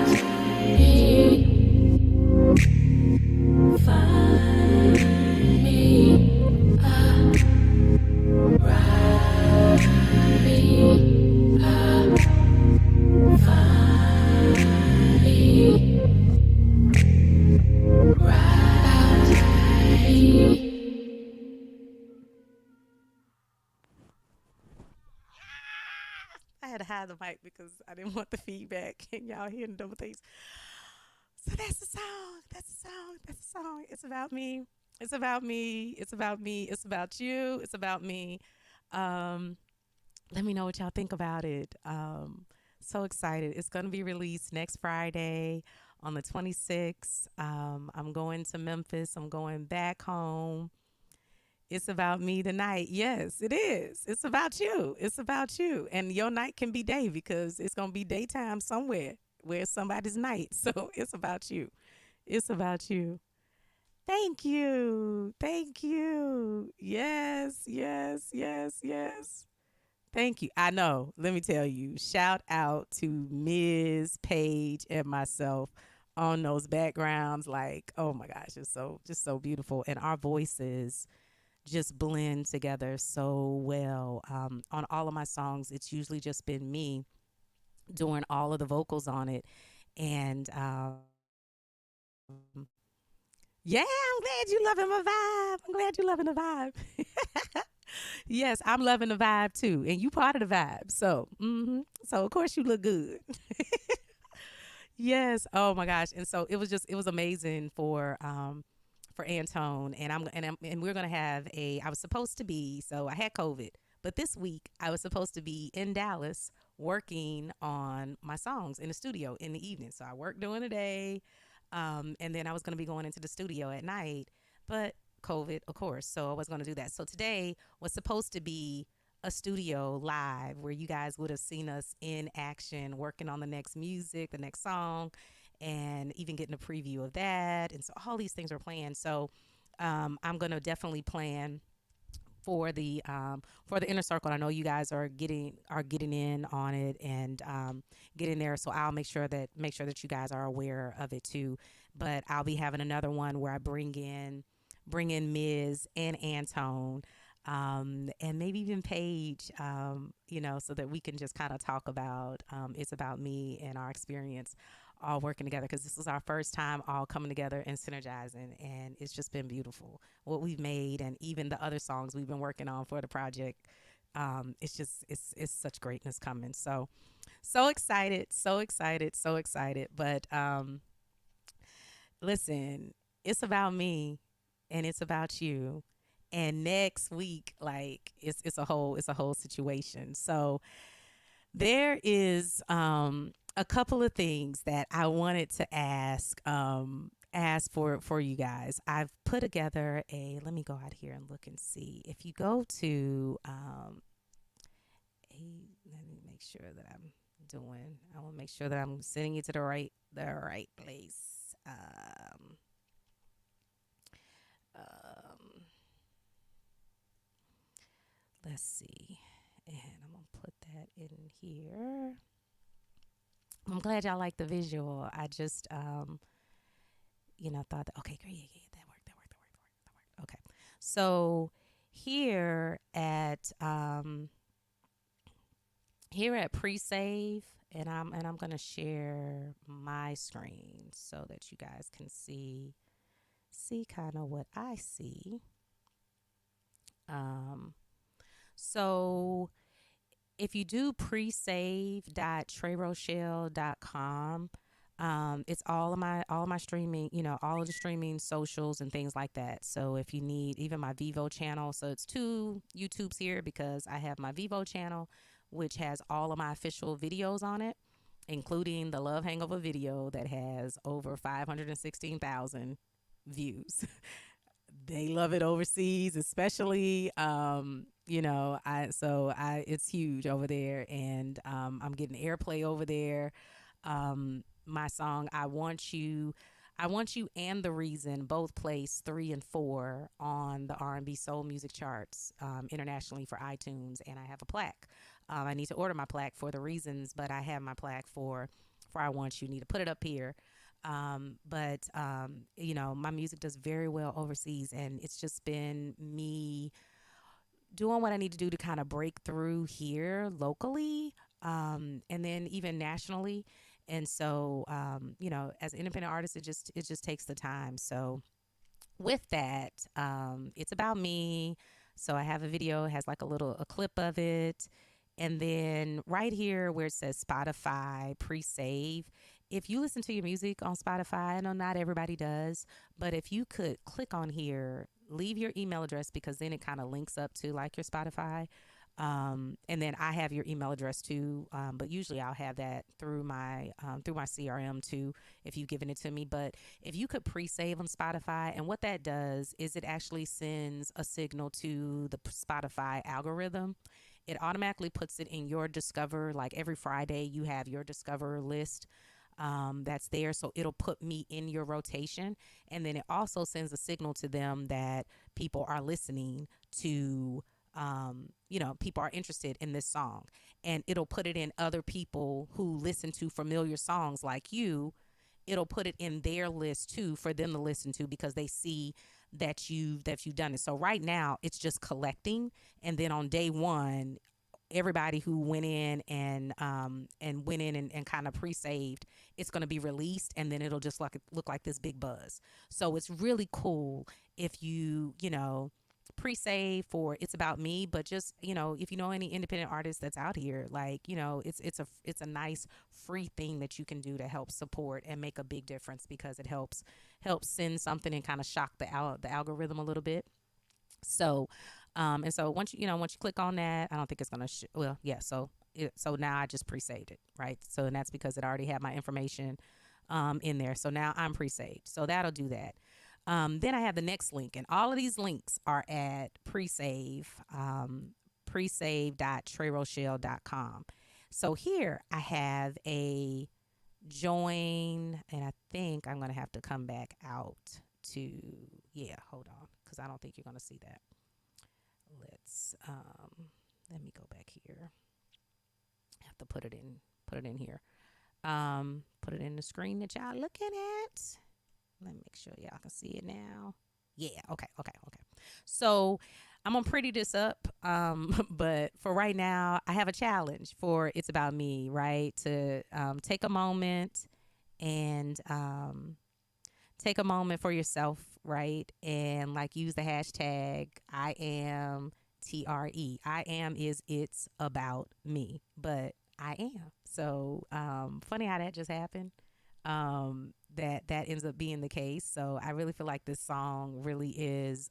me. Find me. I had to hide the mic because I didn't want the feedback and y'all hearing double things. So that's the song. That's the song. That's the song. It's about me. It's about me. It's about me. It's about you. It's about me. Um, Let me know what y'all think about it. So excited. It's going to be released next Friday on the 26th. I'm going to Memphis. I'm going back home. It's about me tonight. Yes, it is. It's about you. It's about you. And your night can be day because it's going to be daytime somewhere where it's somebody's night. So it's about you. It's about you. Thank you. Thank you. Yes, yes, yes, yes. Thank you. I know. Let me tell you. Shout out to Ms. Page and myself on those backgrounds. Like, oh my gosh, it's so just so beautiful. And our voices just blend together so well. On all of my songs, it's usually just been me doing all of the vocals on it. And yeah, I'm glad you loving my vibe. I'm glad you loving the vibe. Yes, I'm loving the vibe too, and you part of the vibe. So, so of course you look good. Yes. Oh my gosh. And so it was amazing for Antone, and and we're gonna have a. I was supposed to be, so I had COVID, but this week I was supposed to be in Dallas working on my songs in the studio in the evening. So I worked during the day, and then I was gonna be going into the studio at night, but COVID, of course, so I was gonna do that. So today was supposed to be a studio live where you guys would have seen us in action working on the next music, the next song, and even getting a preview of that. And so all these things are planned. So I'm gonna definitely plan for the inner circle. I know you guys are getting in on it and getting there. So I'll make sure that you guys are aware of it too. But I'll be having another one where I bring in Ms. and Antone. And maybe even Paige, so that we can just kind of talk about it's about me and our experience all working together because this is our first time all coming together and synergizing, and it's just been beautiful what we've made, and even the other songs we've been working on for the project. It's just it's such greatness coming. So so excited, so excited, so excited. But listen, it's about me and it's about you. And next week, like it's a whole situation. So there is a couple of things that I wanted to ask for you guys. I've put together a. Let me go out here and look and see. If you go to let me make sure that I'm doing. I want to make sure that I'm sending you to the right place. Um, let's see, and I'm gonna put that in here. I'm glad y'all like the visual. I just thought that okay, great, yeah, that worked. Okay. So here at pre-save, and I'm gonna share my screen so that you guys can see kind of what I see. So if you do presave.trerochelle.com, it's all of my streaming, all of the streaming socials and things like that. So if you need even my Vivo channel, so it's two YouTubes here because I have my Vivo channel, which has all of my official videos on it, including the Love Hangover video that has over 516,000 views. They love it overseas, especially. I it's huge over there, and I'm getting airplay over there. My song I want you and The Reason both place 3 and 4 on the R&B soul music charts internationally for iTunes, and I have a plaque. I need to order my plaque for The Reasons, but I have my plaque for I Want You. Need to put it up here. My music does very well overseas, and it's just been me doing what I need to do to kind of break through here locally, and then even nationally. And so, as an independent artist, it just takes the time. So with that, it's about me. So I have a video, it has like a clip of it. And then right here where it says Spotify pre-save, if you listen to your music on Spotify, I know not everybody does, but if you could click on here, leave your email address because then it kind of links up to like your Spotify. And then I have your email address too, but usually I'll have that through my CRM too if you've given it to me. But if you could pre-save on Spotify, and what that does is it actually sends a signal to the Spotify algorithm. It automatically puts it in your Discover. Like every Friday, you have your Discover list that's there. So it'll put me in your rotation. And then it also sends a signal to them that people are listening to, people are interested in this song. And it'll put it in other people who listen to familiar songs like you. It'll put it in their list too for them to listen to because they see that you've done it. So right now it's just collecting, and then on day one, everybody who went in and kind of pre-saved, it's going to be released, and then it'll just look like this big buzz. So it's really cool if you pre-save for It's About Me, but just if you know any independent artists that's out here, like it's a nice free thing that you can do to help support and make a big difference because it helps send something and kind of shock the algorithm a little bit. So and so once you click on that, I don't think it's gonna so now I just pre-saved it, right? So, and that's because it already had my information in there. So now I'm pre-saved, so that'll do that. Then I have the next link, and all of these links are at presave.TreyRochelle.com. So here I have a join, and I think I'm going to have to come back out to, hold on, because I don't think you're going to see that. Let me go back here. I have to put it in here. Put it in the screen that y'all looking at. Let me make sure y'all can see it now. Yeah, okay. So I'm gonna pretty this up, but for right now, I have a challenge for It's About Me, right? To take a moment and take a moment for yourself, right? And like use the hashtag I am TRE. I am is It's About Me, but I am. So funny how that just happened. That ends up being the case. So I really feel like this song really is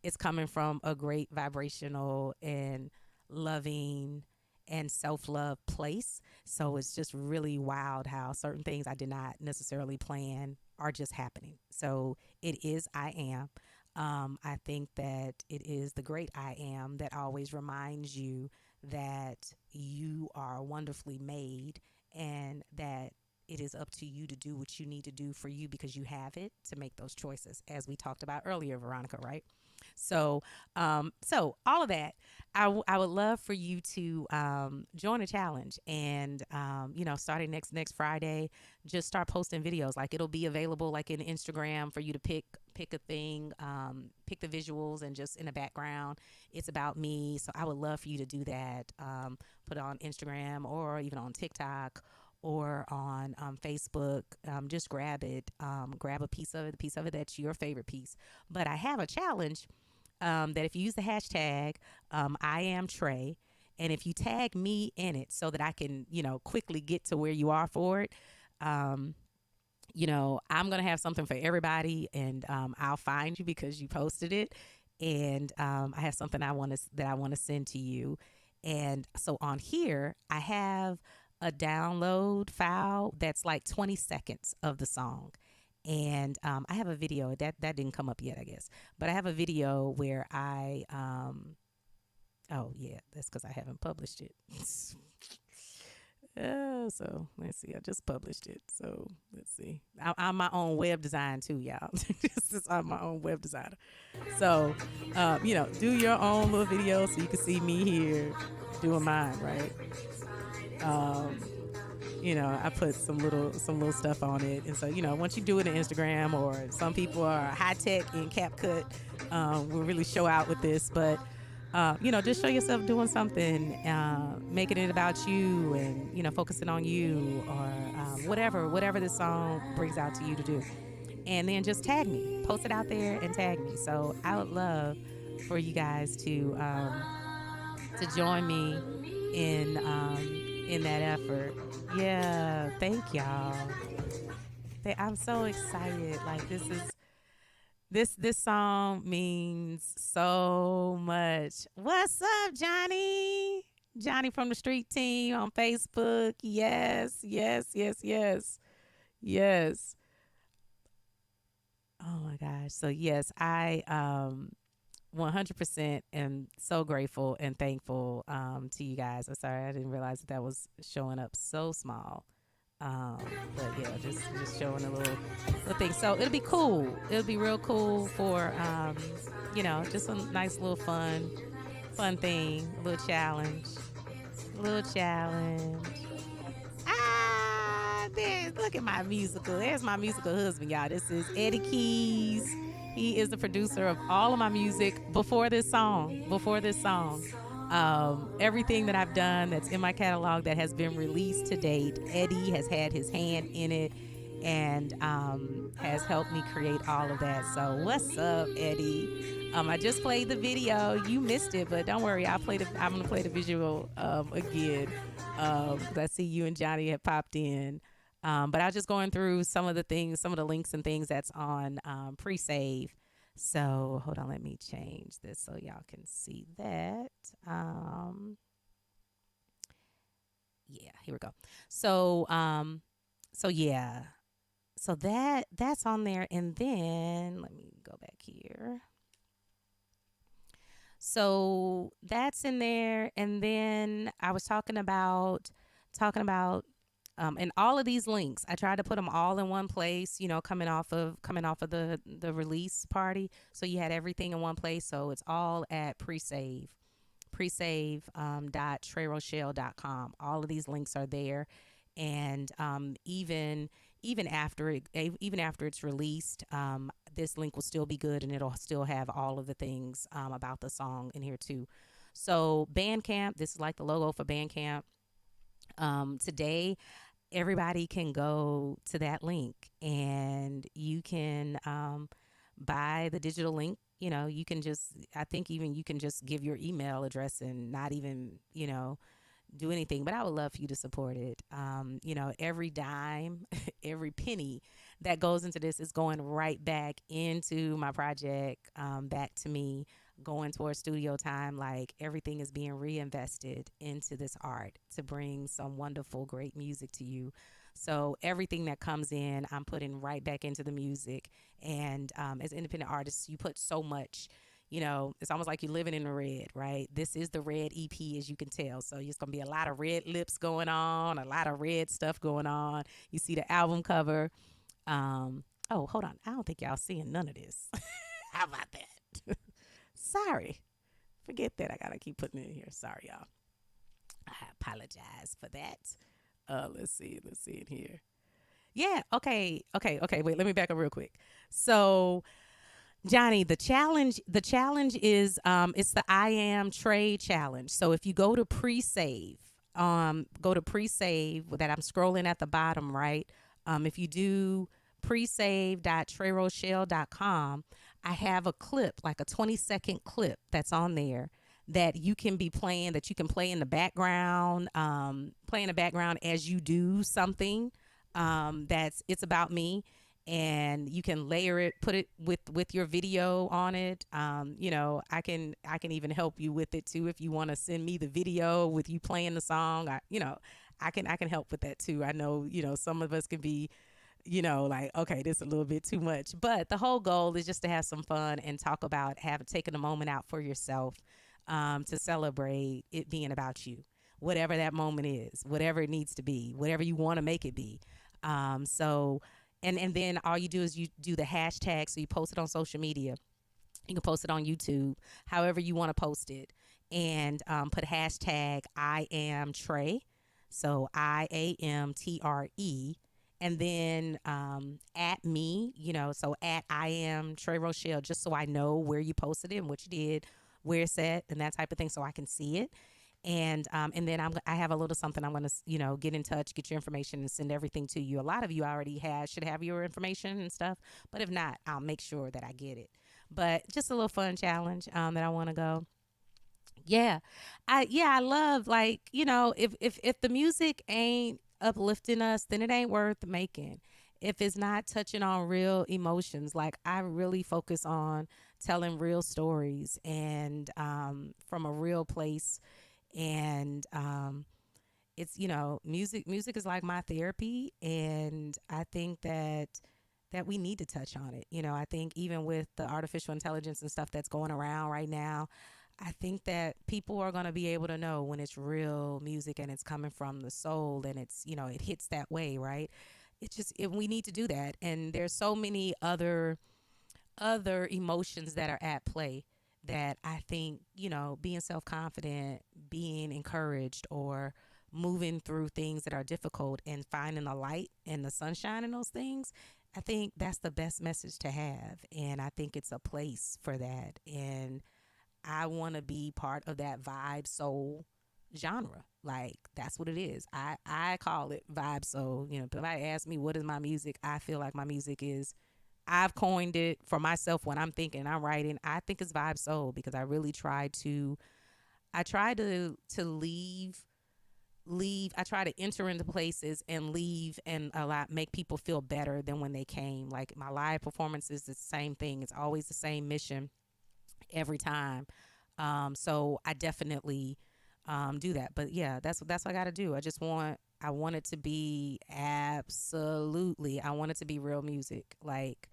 it's coming from a great vibrational and loving and self-love place. So it's just really wild how certain things I did not necessarily plan are just happening. So it is I am. I think that it is the great I am that always reminds you that you are wonderfully made and that it is up to you to do what you need to do for you because you have it to make those choices, as we talked about earlier, Veronica, right? So all of that, I would love for you to join a challenge and, starting next Friday, just start posting videos. Like it'll be available like in Instagram for you to pick a thing, pick the visuals and just in the background, It's About Me. So I would love for you to do that, put it on Instagram or even on TikTok or on Facebook. Just grab it, grab a piece of it, the piece of it that's your favorite piece. But I have a challenge that if you use the hashtag I am Trey, and if you tag me in it so that I can, quickly get to where you are for it, I'm going to have something for everybody, and I'll find you because you posted it. And I have something that I want to send to you. And so on here, I have a download file that's like 20 seconds of the song. And I have a video that didn't come up yet, I guess, but I have a video where I, that's because I haven't published it. So let's see, I just published it. So let's see, I'm my own web design too, y'all. I'm my own web designer. So, do your own little video so you can see me here doing mine, right? I put some little stuff on it. And so, once you do it on Instagram, or some people are high tech in CapCut, will really show out with this. But, just show yourself doing something, making it about you and, focusing on you or whatever this song brings out to you to do. And then just tag me, post it out there and tag me. So I would love for you guys to join me in in that effort. Yeah, thank y'all. I'm so excited. Like this song means so much. What's up, Johnny? Johnny from the street team on Facebook. Yes, yes, yes, yes, yes. Oh my gosh. So yes, I 100% am so grateful and thankful to you guys. I'm sorry, I didn't realize that was showing up so small. But yeah, just showing a little thing. So it'll be cool. It'll be real cool for just a nice little fun thing, a little challenge, a little challenge. There, look at my musical. There's my musical husband, y'all. This is Eddie Keys. He is the producer of all of my music before this song. Before this song. Everything that I've done that's in my catalog that has been released to date, Eddie has had his hand in it and has helped me create all of that. So what's up, Eddie? I just played the video. You missed it, but don't worry. I'm gonna play the visual again. I see you and Johnny have popped in. But I was just going through some of the links and things that's on pre-save. So hold on, let me change this so y'all can see that. Yeah, here we go. So yeah, so that's on there, and then let me go back here. So that's in there, and then I was talking about and all of these links, I tried to put them all in one place, coming off of the release party. So you had everything in one place. So it's all at presave.TreyRochelle.com. All of these links are there. And even after it's released, this link will still be good, and it'll still have all of the things about the song in here too. So Bandcamp, this is like the logo for Bandcamp. Today, everybody can go to that link, and you can buy the digital link. You can I think even you can just give your email address and not even, do anything. But I would love for you to support it. Every dime, every penny that goes into this is going right back into my project, back to me, going towards studio time. Like, everything is being reinvested into this art to bring some wonderful, great music to you. So everything that comes in, I'm putting right back into the music. And as independent artists, you put so much. It's almost like you're living in the red, right? This is the red EP, as you can tell. So it's going to be a lot of red lips going on, a lot of red stuff going on. You see the album cover. Oh, hold on. I don't think y'all seeing none of this. How about that? Sorry. Forget that. I got to keep putting it in here. Sorry, y'all. I apologize for that. Let's see in here. Yeah. Okay. Wait, let me back up real quick. So, Johnny, the challenge is it's the I Am Trey challenge. So if you go to pre-save that I'm scrolling at the bottom, right? If you do presave.TreyRochelle.com, I have a clip, like a 20-second clip that's on there that you can be playing, that you can play in the background, as you do something it's about me. And you can layer it, put it with your video on it. I can even help you with it too if you want to send me the video with you playing the song. I can help with that too. I know some of us can be like, okay, this is a little bit too much. But the whole goal is just to have some fun and talk about taking a moment out for yourself to celebrate it being about you, whatever that moment is, whatever it needs to be, whatever you want to make it be. And then all you do is you do the hashtag. So you post it on social media. You can post it on YouTube, however you want to post it. And put hashtag I am Trey. So IAMTRE. And then at me, so at I am Trey Rochelle, just so I know where you posted it and what you did, where it's at, and that type of thing, so I can see it. And then I have a little something I'm going to, get in touch, get your information, and send everything to you. A lot of you already should have your information and stuff. But if not, I'll make sure that I get it. But just a little fun challenge that I want to Yeah. I love, like, if the music ain't uplifting us, then it ain't worth making. If it's not touching on real emotions, like I really focus on telling real stories and from a real place. And it's, music is like my therapy, and I think that we need to touch on it. I think even with the artificial intelligence and stuff that's going around right now, I think that people are going to be able to know when it's real music and it's coming from the soul, and it's, it hits that way, right? We need to do that. And there's so many other emotions that are at play that I think, being self-confident, being encouraged, or moving through things that are difficult and finding the light and the sunshine in those things, I think that's the best message to have. And I think it's a place for that. And I want to be part of that vibe soul genre. Like, that's what it is. I call it vibe soul. If somebody asks me what is my music, I feel like my music is, I've coined it for myself when I'm thinking, I'm writing. I think it's vibe soul because I really try to leave. I try to enter into places and leave and make people feel better than when they came. Like, my live performance is the same thing. It's always the same mission every time. So I definitely do that. But yeah, that's what I got to do. I want it to be absolutely. I want it to be real music. Like,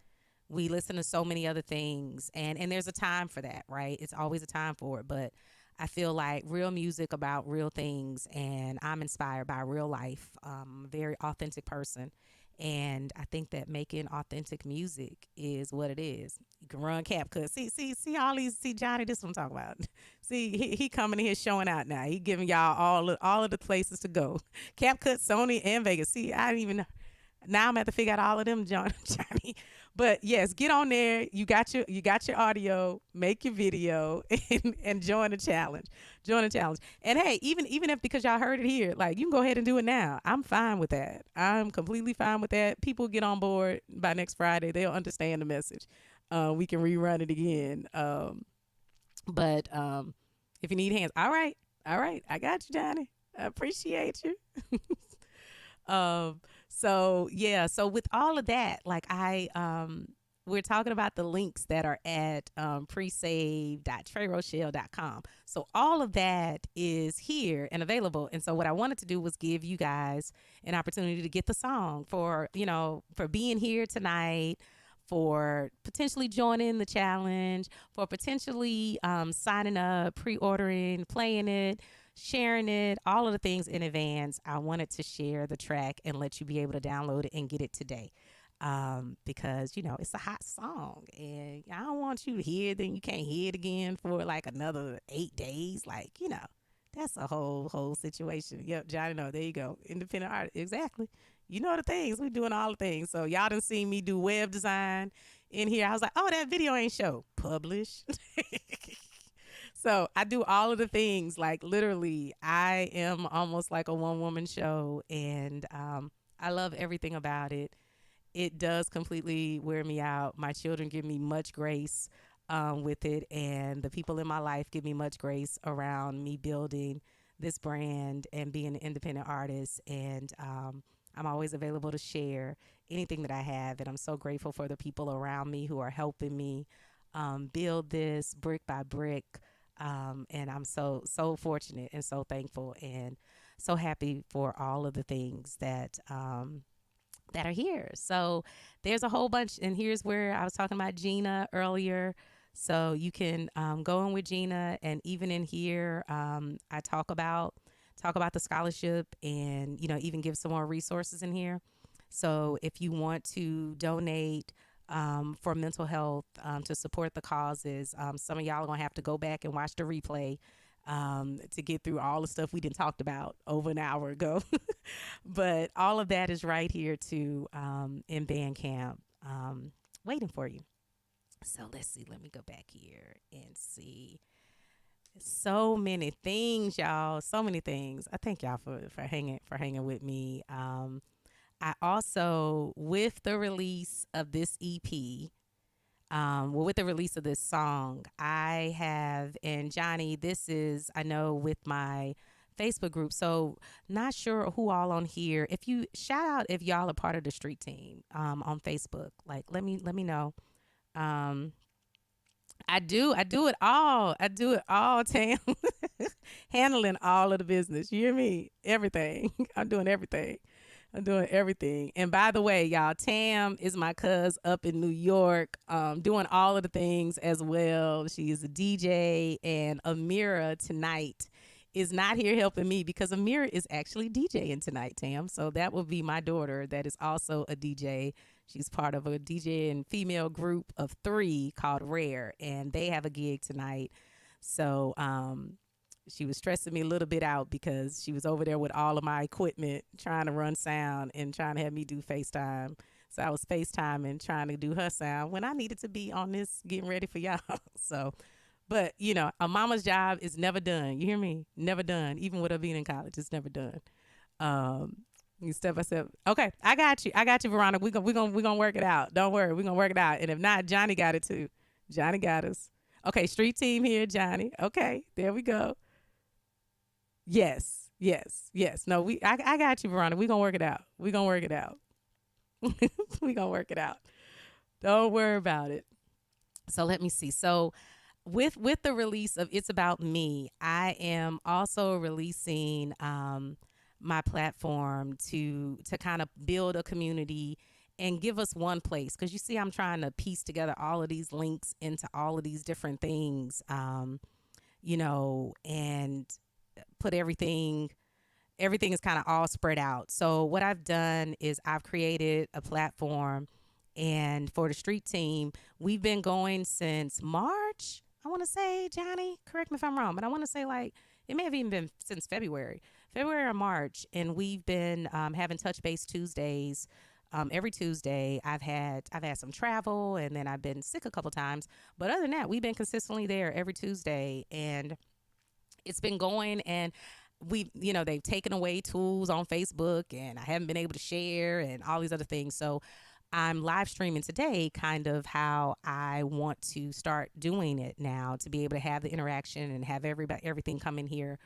we listen to so many other things, and there's a time for that, right? It's always a time for it. But I feel like real music about real things, and I'm inspired by real life. A very authentic person, and I think that making authentic music is what it is. You can run CapCut. See all these. See, Johnny, this is what I'm talking about. See, he coming in here showing out now. He giving y'all all of the places to go. CapCut, Sony, and Vegas. See, I didn't even. Now I'm gonna have to figure out all of them, Johnny. But yes, get on there. You got your audio. Make your video and join the challenge. Join the challenge. And hey, even if, because y'all heard it here, like, you can go ahead and do it now. I'm fine with that. I'm completely fine with that. People get on board by next Friday. They'll understand the message. We can rerun it again. But if you need hands, all right, I got you, Johnny. I appreciate you. So yeah, so with all of that, like, we're talking about the links that are at presave.trerochelle.com. So all of that is here and available. And so what I wanted to do was give you guys an opportunity to get the song for being here tonight, for potentially joining the challenge, for potentially signing up, pre-ordering, playing it, sharing it, all of the things in advance. I wanted to share the track and let you be able to download it and get it today. Because it's a hot song, and I don't want you to hear it, then you can't hear it again for like another 8 days. Like, that's a whole situation. Yep, Johnny, no, there you go. Independent art, exactly. You know the things. We doing all the things. So y'all done seen me do web design in here. I was like, oh, that video ain't show. Publish. So I do all of the things. Like, literally, I am almost like a one-woman show, and I love everything about it. It does completely wear me out. My children give me much grace with it, and the people in my life give me much grace around me building this brand and being an independent artist. And I'm always available to share anything that I have, and I'm so grateful for the people around me who are helping me build this brick by brick. And I'm so fortunate and so thankful and so happy for all of the things that are here. So there's a whole bunch, and here's where I was talking about Gina earlier. So you can go in with Gina, and even in here, I talk about the scholarship, and even give some more resources in here. So if you want to donate for mental health, to support the causes, some of y'all are gonna have to go back and watch the replay to get through all the stuff we didn't talked about over an hour ago. But all of that is right here too, in Bandcamp, waiting for you. So let's see. Let me go back here and see. So many things, y'all. So many things. I thank y'all for hanging with me. I also, with the release of this EP, Well, with the release of this song, I have, and Johnny, this is, I know, with my Facebook group. So, not sure who all on here. If you shout out if y'all are part of the street team on Facebook, like let me know. Um, I do it all. I do it all, Tam. Handling all of the business. You hear me? Everything. I'm doing everything. I'm doing everything. And by the way, y'all, Tam is my cuz up in New York, doing all of the things as well. She is a DJ, and Amira tonight is not here helping me because Amira is actually DJing tonight, Tam. So that will be my daughter that is also a DJ. She's part of a DJ and female group of three called Rare, and they have a gig tonight. So she was stressing me a little bit out because she was over there with all of my equipment trying to run sound and trying to have me do FaceTime. So I was FaceTiming trying to do her sound when I needed to be on this getting ready for y'all. So, but you know, a mama's job is never done. You hear me? Never done. Even with her being in college, it's never done. Um, you step by step. Okay, I got you. I got you, Veronica. We gonna work it out. Don't worry, we gonna work it out. And if not, Johnny got it too. Johnny got us. Okay, street team here, Johnny. Okay, there we go. Yes, yes, yes. No, I got you, Veronica. We gonna work it out. We gonna work it out. We gonna work it out. Don't worry about it. So let me see. So with the release of It's About Me, I am also releasing my platform to kind of build a community and give us one place, because you see I'm trying to piece together all of these links into all of these different things, and put everything is kind of all spread out. So what I've done is I've created a platform, and for the street team, we've been going since March. I want to say, Johnny, correct me if I'm wrong, but I want to say like it may have even been since February or March, and we've been having touch base Tuesdays. Every Tuesday, I've had some travel, and then I've been sick a couple times. But other than that, we've been consistently there every Tuesday, and it's been going. And they've taken away tools on Facebook, and I haven't been able to share and all these other things. So I'm live streaming today, kind of how I want to start doing it now, to be able to have the interaction and have everything come in here.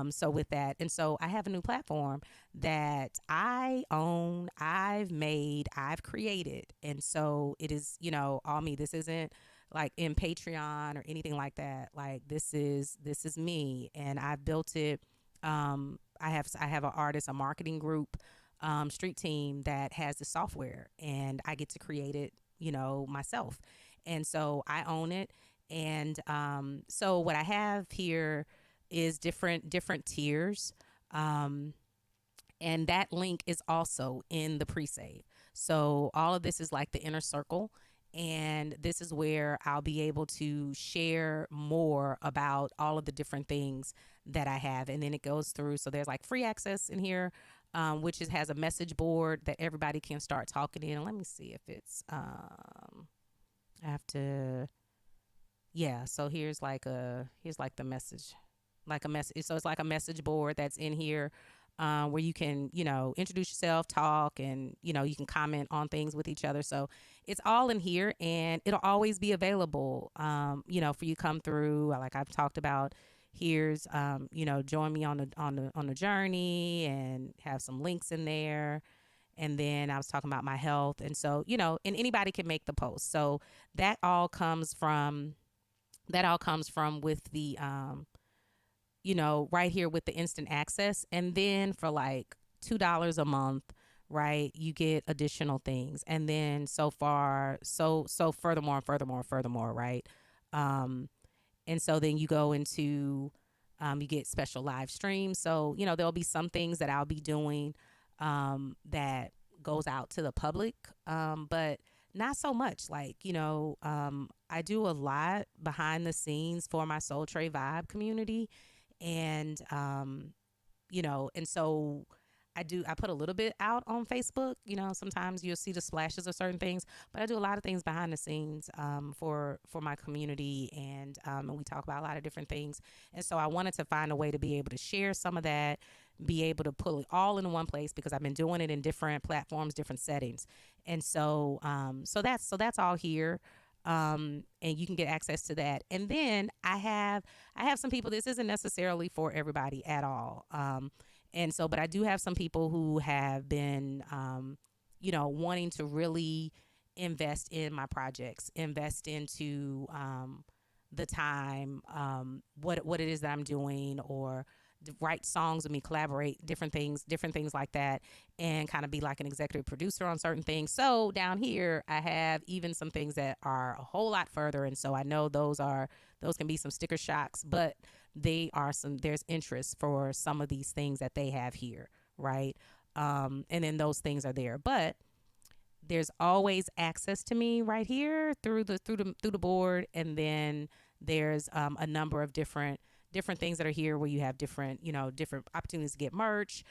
So with that, and so I have a new platform that I own, I've made, I've created, and so it is, all me. This isn't like in Patreon or anything like that. Like this is me, and I've built it. I have an artist, a marketing group, street team that has the software, and I get to create it, myself, and so I own it. And so what I have here is different tiers, and that link is also in the pre-save. So all of this is like the inner circle, and this is where I'll be able to share more about all of the different things that I have. And then it goes through, so there's like free access in here, which has a message board that everybody can start talking in. Let me see if it's I have to, yeah, so here's like the message, like a message. So it's like a message board that's in here, where you can, introduce yourself, talk, and, you can comment on things with each other. So it's all in here, and it'll always be available, for you to come through. Like I've talked about, here's, join me on the journey, and have some links in there. And then I was talking about my health. And so, and anybody can make the post. So that all comes from, with the, right here with the instant access. And then for like $2 a month, right, you get additional things. And then so furthermore and furthermore, right? And so then you go into, you get special live streams. So, there'll be some things that I'll be doing, that goes out to the public, but not so much. Like, I do a lot behind the scenes for my Soul Tray Vibe community. And, and so I put a little bit out on Facebook. Sometimes you'll see the splashes of certain things, but I do a lot of things behind the scenes, for my community. And we talk about a lot of different things. And so I wanted to find a way to be able to share some of that, be able to pull it all into one place, because I've been doing it in different platforms, different settings. And so, so that's all here. And you can get access to that. And then I have some people. This isn't necessarily for everybody at all. And so, but I do have some people who have been, wanting to really invest in my projects, invest into the time, what it is that I'm doing, or write songs with me, collaborate, different things like that, and kind of be like an executive producer on certain things. So down here, I have even some things that are a whole lot further, and so I know those can be some sticker shocks, but there's interest for some of these things that they have here, right? And then those things are there, but there's always access to me right here through the board, and then there's a number of different things that are here where you have different opportunities to get merch,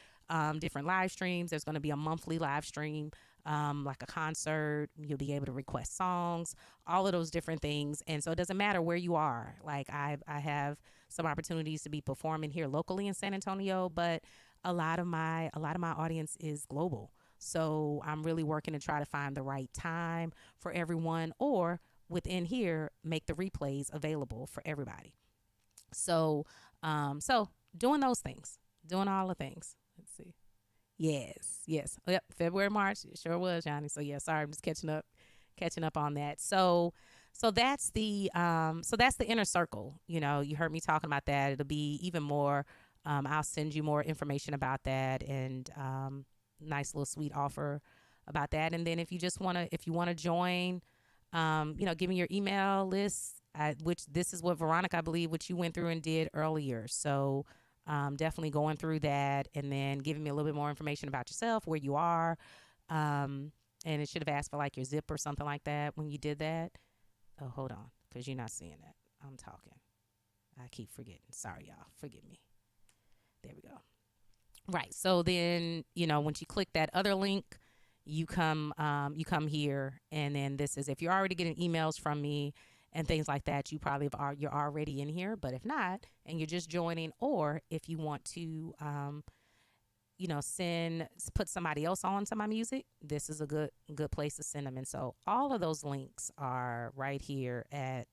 different live streams. There's going to be a monthly live stream, like a concert. You'll be able to request songs, all of those different things. And so it doesn't matter where you are. Like I have some opportunities to be performing here locally in San Antonio, but a lot of my audience is global. So I'm really working to try to find the right time for everyone, or within here, make the replays available for everybody. So doing those things, doing all the things. Let's see. Yes. Yep. February, March. It sure was, Johnny. So yeah, sorry, I'm just catching up on that. So that's the inner circle. You heard me talking about that. It'll be even more. I'll send you more information about that, and nice little sweet offer about that. And then if you want to join, give me your email list, which this is what Veronica, I believe, what you went through and did earlier. So definitely going through that, and then giving me a little bit more information about yourself, where you are. And it should have asked for like your zip or something like that when you did that. Oh, hold on, because you're not seeing that. I'm talking. I keep forgetting. Sorry, y'all. Forgive me. There we go. Right. So then, once you click that other link, you come here, and then this is, if you're already getting emails from me and things like that, you're already in here. But if not, and you're just joining, or if you want to, put somebody else on to my music, this is a good place to send them. And so all of those links are right here at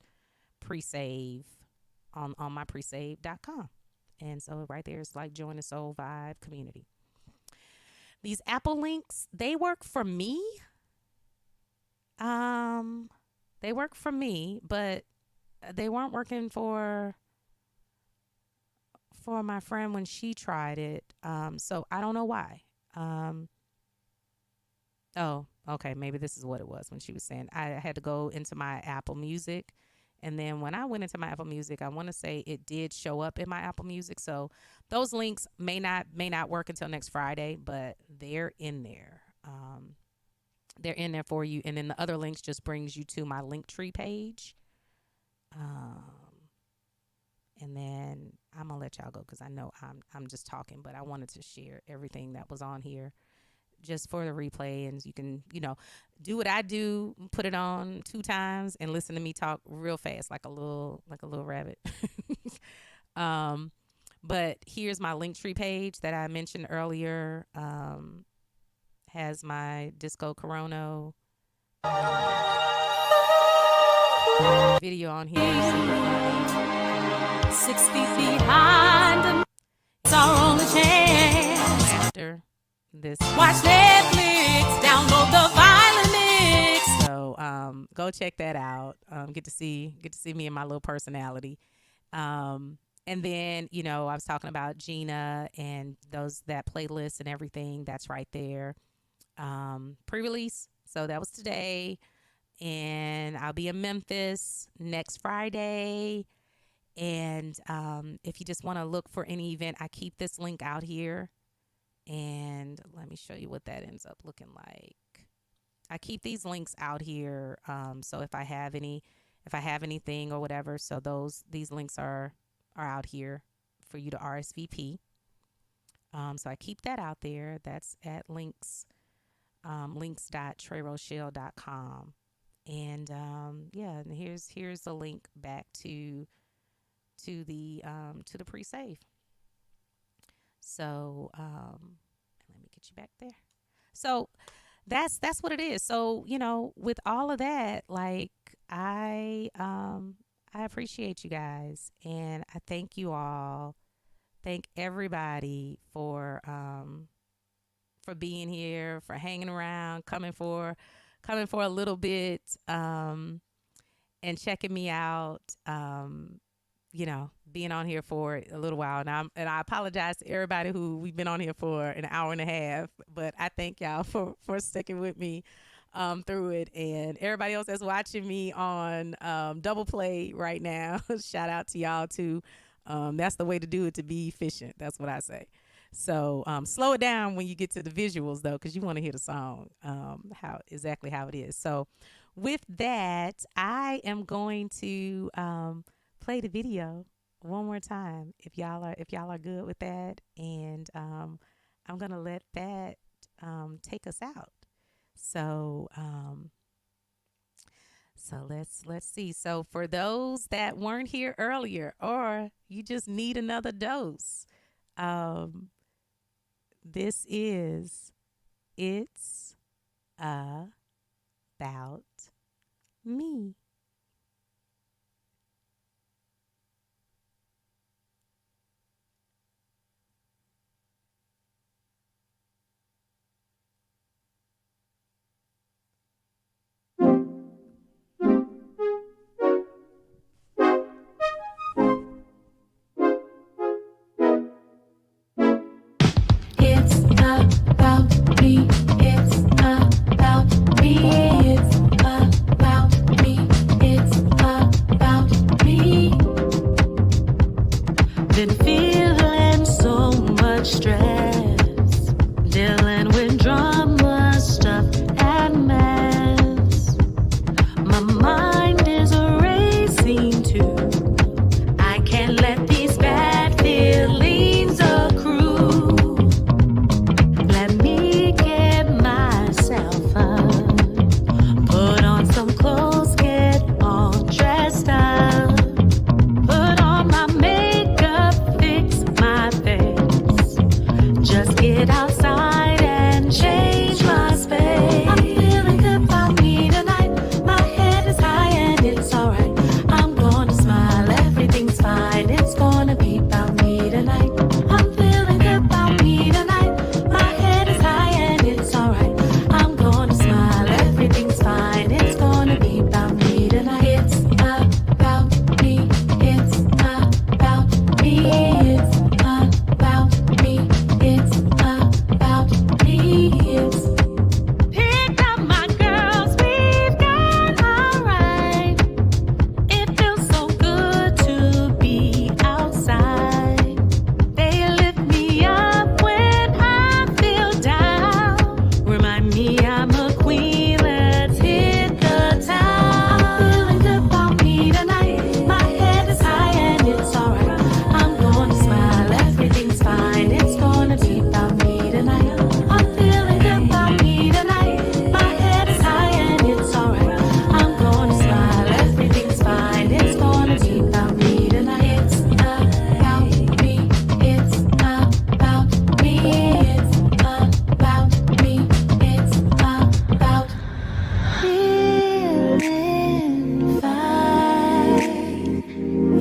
Presave on my presave.com. And so right there is like join the Soul Vibe community. These Apple links, they work for me. They work for me, but they weren't working for my friend when she tried it. So I don't know why. Oh, okay. Maybe this is what it was when she was saying I had to go into my Apple Music. And then when I went into my Apple Music, I want to say it did show up in my Apple Music. So those links may not work until next Friday, but they're in there. They're in there for you. And then the other links just brings you to my Linktree page. And then I'm gonna let y'all go because I know I'm just talking, but I wanted to share everything that was on here just for the replay, and you can do what I do, put it on 2 times and listen to me talk real fast like a little rabbit. But here's my Linktree page that I mentioned earlier. Has my Disco Corono video on here. 6 feet behind, it's our only chance. After this, watch Netflix, download the Violent Mix. So go check that out. Get to see me and my little personality. And then I was talking about Gina and that playlist and everything that's right there. Pre-release. So that was today, and I'll be in Memphis next Friday. And if you just want to look for any event, I keep this link out here. And let me show you what that ends up looking like. I keep these links out here. So if I have anything or whatever, so these links are out here for you to RSVP. So I keep that out there. That's at links, links.treyrochelle.com. And and here's the link back to the pre-save. So let me get you back there. So that's what it is. So with all of that, like I appreciate you guys, and I thank you all. Thank everybody for being here, for hanging around, coming for a little bit, and checking me out. Being on here for a little while now, and I apologize to everybody who we've been on here for an hour and a half, but I thank y'all for sticking with me through it, and everybody else that's watching me on Double Play right now. Shout out to y'all too. That's the way to do it, to be efficient. That's what I say. So slow it down when you get to the visuals though, because you want to hear the song how it is. So with that, I am going to play the video one more time if y'all are good with that, and I'm gonna let that take us out. So let's see. So for those that weren't here earlier, or you just need another dose, this is It's About Me. It's about me. It's about me. It's about me. It's about me. Been feeling so much stress, dealing with drama, stuff, and mess. My mind is racing too. I can't let these bad feelings accrue. Let me get myself up, put on some clothes, get all dressed up, put on my makeup, fix my face, just get outside and change my space. I'm feeling good about me tonight. My head is high and it's alright. I'm gonna smile, everything's fine. It's gonna be about me tonight. I'm feeling good about me tonight. My head is high and it's alright. I'm gonna smile, everything's fine. It's gonna be about me tonight. It's about me. It's about me. It's about me. It's about me. It's pick up my girls, we've got alright. It feels so good to be outside. They lift me up when I feel down. Remind me I'm a queen, let's hit the town. I'm feeling good about me tonight. My head is high and it's alright. I'm gonna smile, everything's fine. It's gonna be about me tonight. I'm feeling good about me tonight. My head is high and it's alright. I'm gonna smile, everything's fine. It's gonna be about me tonight. It's about me. It's about me. It's about me. It's about feeling fine.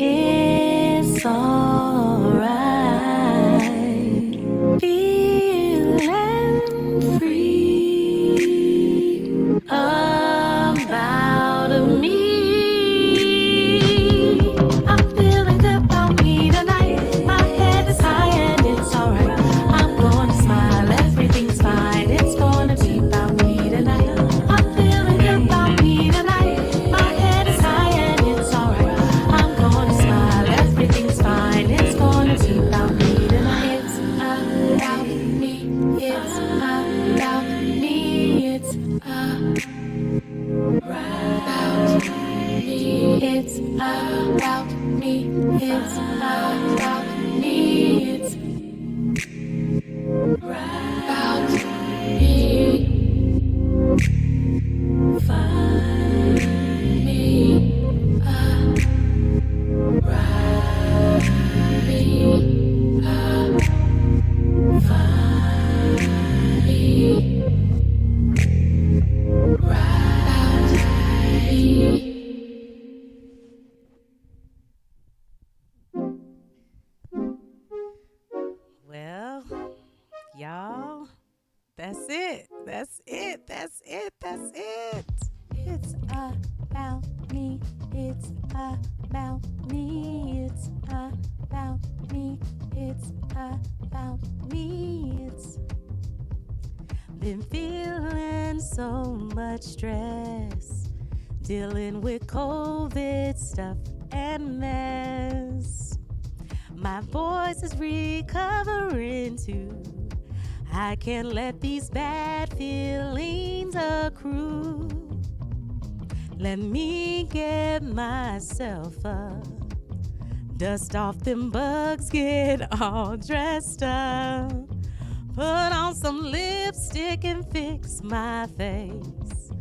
It's alright. Feeling free about me. I'm feeling good about me tonight. My head is high and it's alright. I'm gonna smile, everything's fine. It's gonna be about me tonight. I'm feeling good about me tonight. My head is high and it's alright. I'm gonna smile, everything's fine. It's gonna be about me tonight. It's about me. It's about me. It's about me. It's about me. It's about me. It's about me. Find me. Find me. it. That's it. That's it. That's it. It's about me. It's about me. It's about me. It's about me. It's been feeling so much stress, dealing with COVID stuff and mess. My voice is recovering too. I can't let these bad feelings accrue. Let me get myself up, dust off them bugs, get all dressed up, put on some lipstick and fix my face.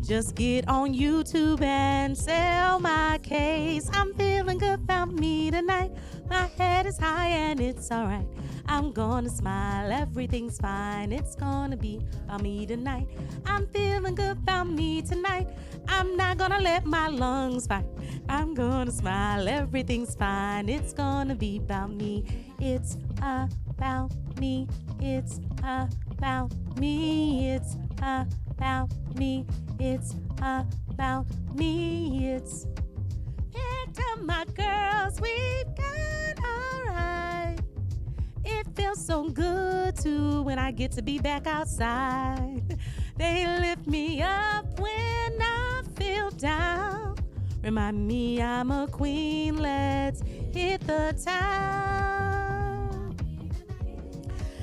Just get on YouTube and sell my case. I'm feeling good about me tonight. My head is high and it's alright. I'm gonna smile, everything's fine. It's gonna be about me tonight. I'm feeling good about me tonight. I'm not gonna let my lungs fight. I'm gonna smile, everything's fine. It's gonna be about me. It's about me. It's about me. It's about me. It's about me. It's picked up my girls. We've got alright. It feels so good too when I get to be back outside. They lift me up when I feel down. Remind me I'm a queen. Let's hit the town.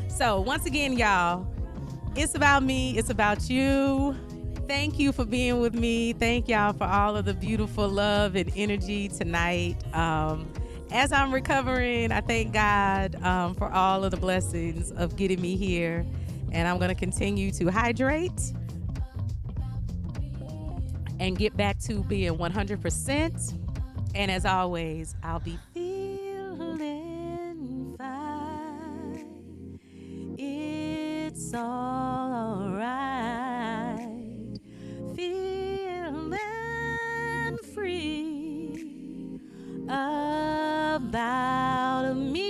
So once again, y'all, it's about me. It's about you. Thank you for being with me. Thank y'all for all of the beautiful love and energy tonight. As I'm recovering, I thank God for all of the blessings of getting me here. And I'm going to continue to hydrate and get back to being 100%. And as always, I'll be feeling fine. It's all right. Feeling free about me.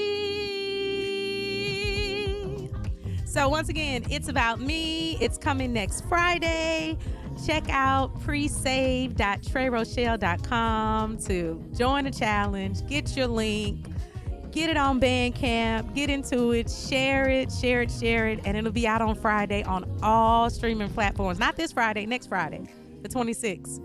So once again, it's about me. It's coming next Friday. Check out presave.treyrochelle.com to join the challenge. Get your link. Get it on Bandcamp. Get into it. Share it. And it'll be out on Friday on all streaming platforms. Not this Friday, next Friday, the 26th.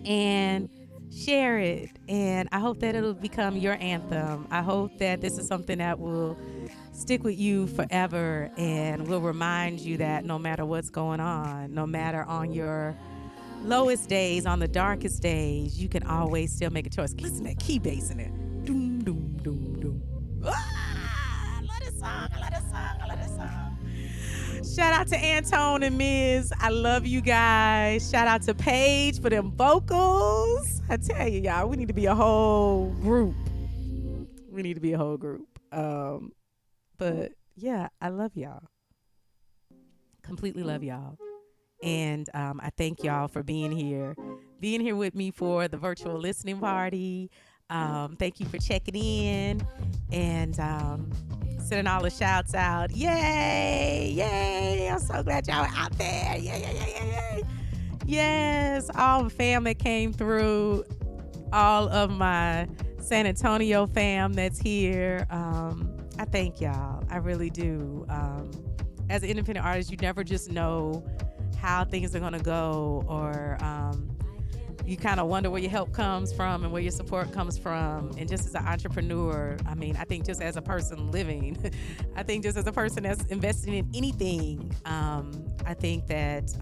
And share it. And I hope that it'll become your anthem. I hope that this is something that will stick with you forever and will remind you that no matter what's going on, no matter on your lowest days, on the darkest days, you can always still make a choice. Listen to that key bass in it. Doom, doom, doom, doom. Ah, I love this song. Shout out to Antone and Miz. I love you guys. Shout out to Paige for them vocals. I tell you, y'all, we need to be a whole group. But yeah, I love y'all. Completely love y'all. And I thank y'all for being here with me for the virtual listening party. Thank you for checking in and sending all the shouts out. Yay! I'm so glad y'all are out there. Yay! Yes, all the fam that came through, all of my San Antonio fam that's here. I thank y'all. I really do. As an independent artist, you never just know how things are going to go, or you kind of wonder where your help comes from and where your support comes from. And just as an entrepreneur, I mean, I think just as a person living, I think just as a person that's investing in anything, I think that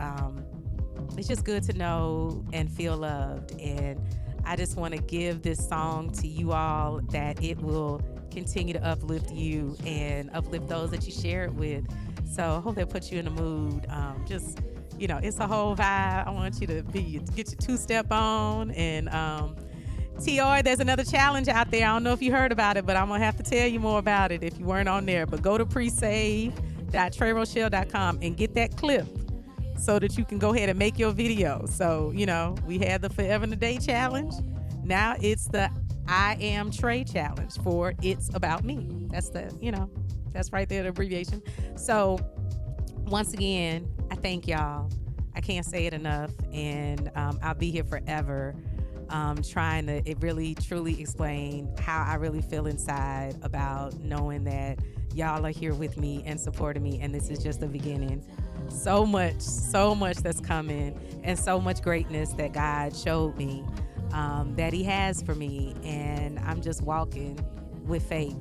it's just good to know and feel loved. And I just want to give this song to you all, that it will continue to uplift you and uplift those that you share it with. So I hope that puts you in the mood. Just, you know, it's a whole vibe. I want you to get your two-step on. And TR, there's another challenge out there. I don't know if you heard about it, but I'm going to have to tell you more about it if you weren't on there. But go to presave.treyrochelle.com and get that clip so that you can go ahead and make your video. So, you know, we had the Forever and a Day challenge. Now it's the I Am Trey challenge for It's About Me. That's the, you know, that's right there, the abbreviation. So once again, I thank y'all. I can't say it enough, and I'll be here forever trying to really truly explain how I really feel inside about knowing that y'all are here with me and supporting me, and this is just the beginning. So much that's coming, and so much greatness that God showed me that He has for me, and I'm just walking with faith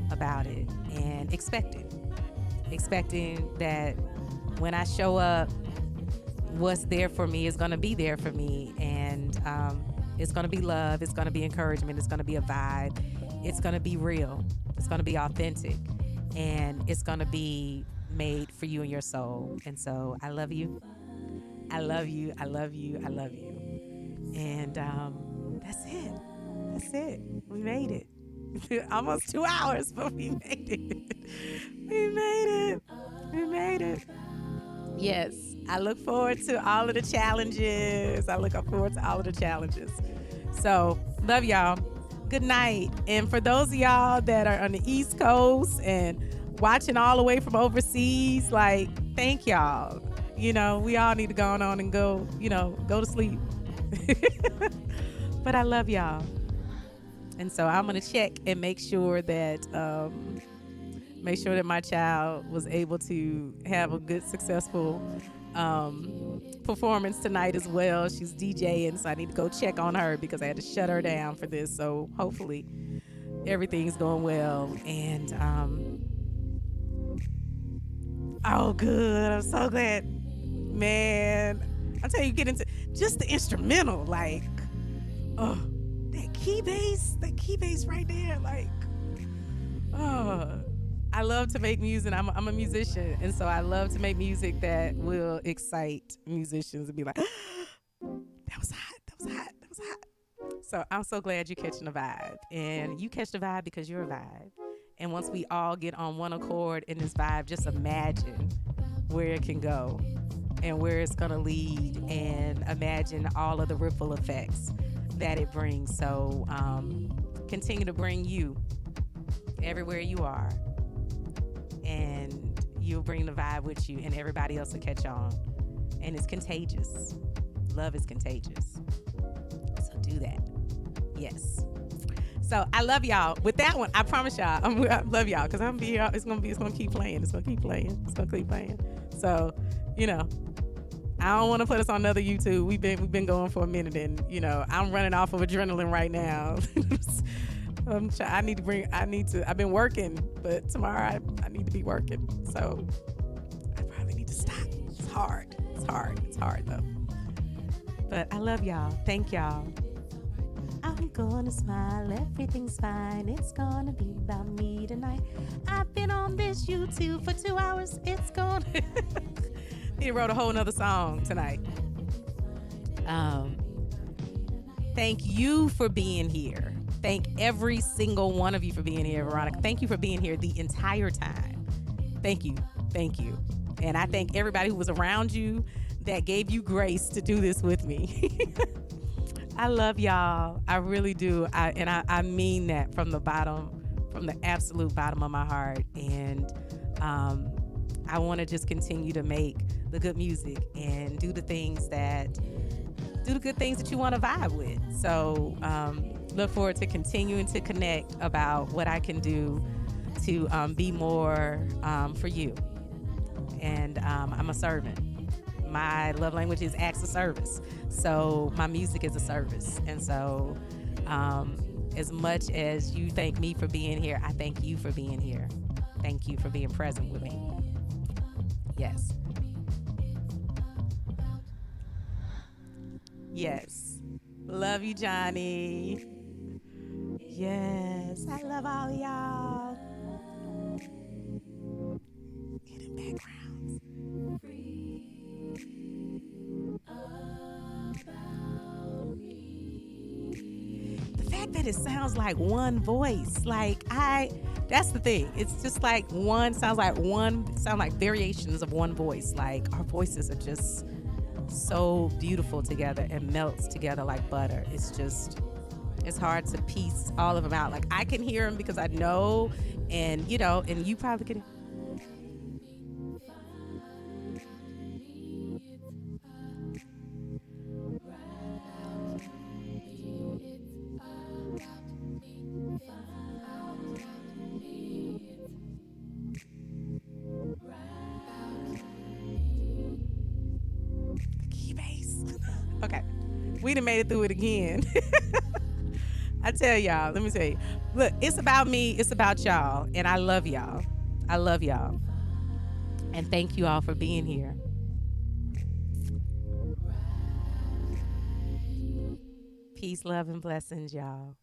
about it and expecting that when I show up, what's there for me is going to be there for me, and it's going to be love, it's going to be encouragement, it's going to be a vibe, it's going to be real, it's going to be authentic, and it's going to be made for you and your soul. And so I love you. I love you. I love you. I love you. And that's it. That's it. We made it. Almost 2 hours, but we made it. We made it. We made it. Yes. I look forward to all of the challenges. So, love y'all. Good night. And for those of y'all that are on the East Coast and watching all the way from overseas, like, thank y'all. You know, we all need to go on and go to sleep. But I love y'all. And so I'm going to check and make sure that my child was able to have a good, successful performance tonight as well. She's DJing, so I need to go check on her because I had to shut her down for this. So hopefully everything's going well. And oh, good. I'm so glad. Man, I'll tell you, get into just the instrumental, like, oh, that key bass right there, like, oh, I love to make music. I'm a musician, and so I love to make music that will excite musicians and be like, that was hot. So I'm so glad you're catching the vibe, and you catch the vibe because you're a vibe. And once we all get on one accord in this vibe, just imagine where it can go and where it's going to lead, and imagine all of the ripple effects that it brings. So continue to bring you everywhere you are, and you'll bring the vibe with you, and everybody else will catch on. And it's contagious. Love is contagious. So do that. Yes. So I love y'all. With that one, I promise y'all, I love y'all, because I'm be. It's gonna keep playing. It's gonna keep playing. So, I don't want to put us on another YouTube. We've been going for a minute, and I'm running off of adrenaline right now. I've been working, but tomorrow I need to be working. So I probably need to stop. It's hard though. But I love y'all. Thank y'all. I'm gonna smile, everything's fine. It's gonna be about me tonight. I've been on this YouTube for 2 hours. It's gonna. He wrote a whole nother song tonight. Thank you for being here. Thank every single one of you for being here, Veronica. Thank you for being here the entire time. Thank you. And I thank everybody who was around you that gave you grace to do this with me. I love y'all. I really do. I mean that from the absolute bottom of my heart. And I want to just continue to make the good music and do the good things that you want to vibe with. So look forward to continuing to connect about what I can do to be more for you. And I'm a servant. My love language is acts of service. So my music is a service. And so as much as you thank me for being here, I thank you for being here. Thank you for being present with me. Yes. Yes. Love you, Johnny. Yes. I love all y'all. Hidden backgrounds. The fact that it sounds like one voice, that's the thing. It's just like sounds like variations of one voice. Like our voices are just so beautiful together and melts together like butter. It's hard to piece all of them out. Like I can hear them because I know, and you probably can. We done made it through it again. I tell y'all, let me tell you. Look, it's about me. It's about y'all. And I love y'all. I love y'all. And thank you all for being here. Peace, love, and blessings, y'all.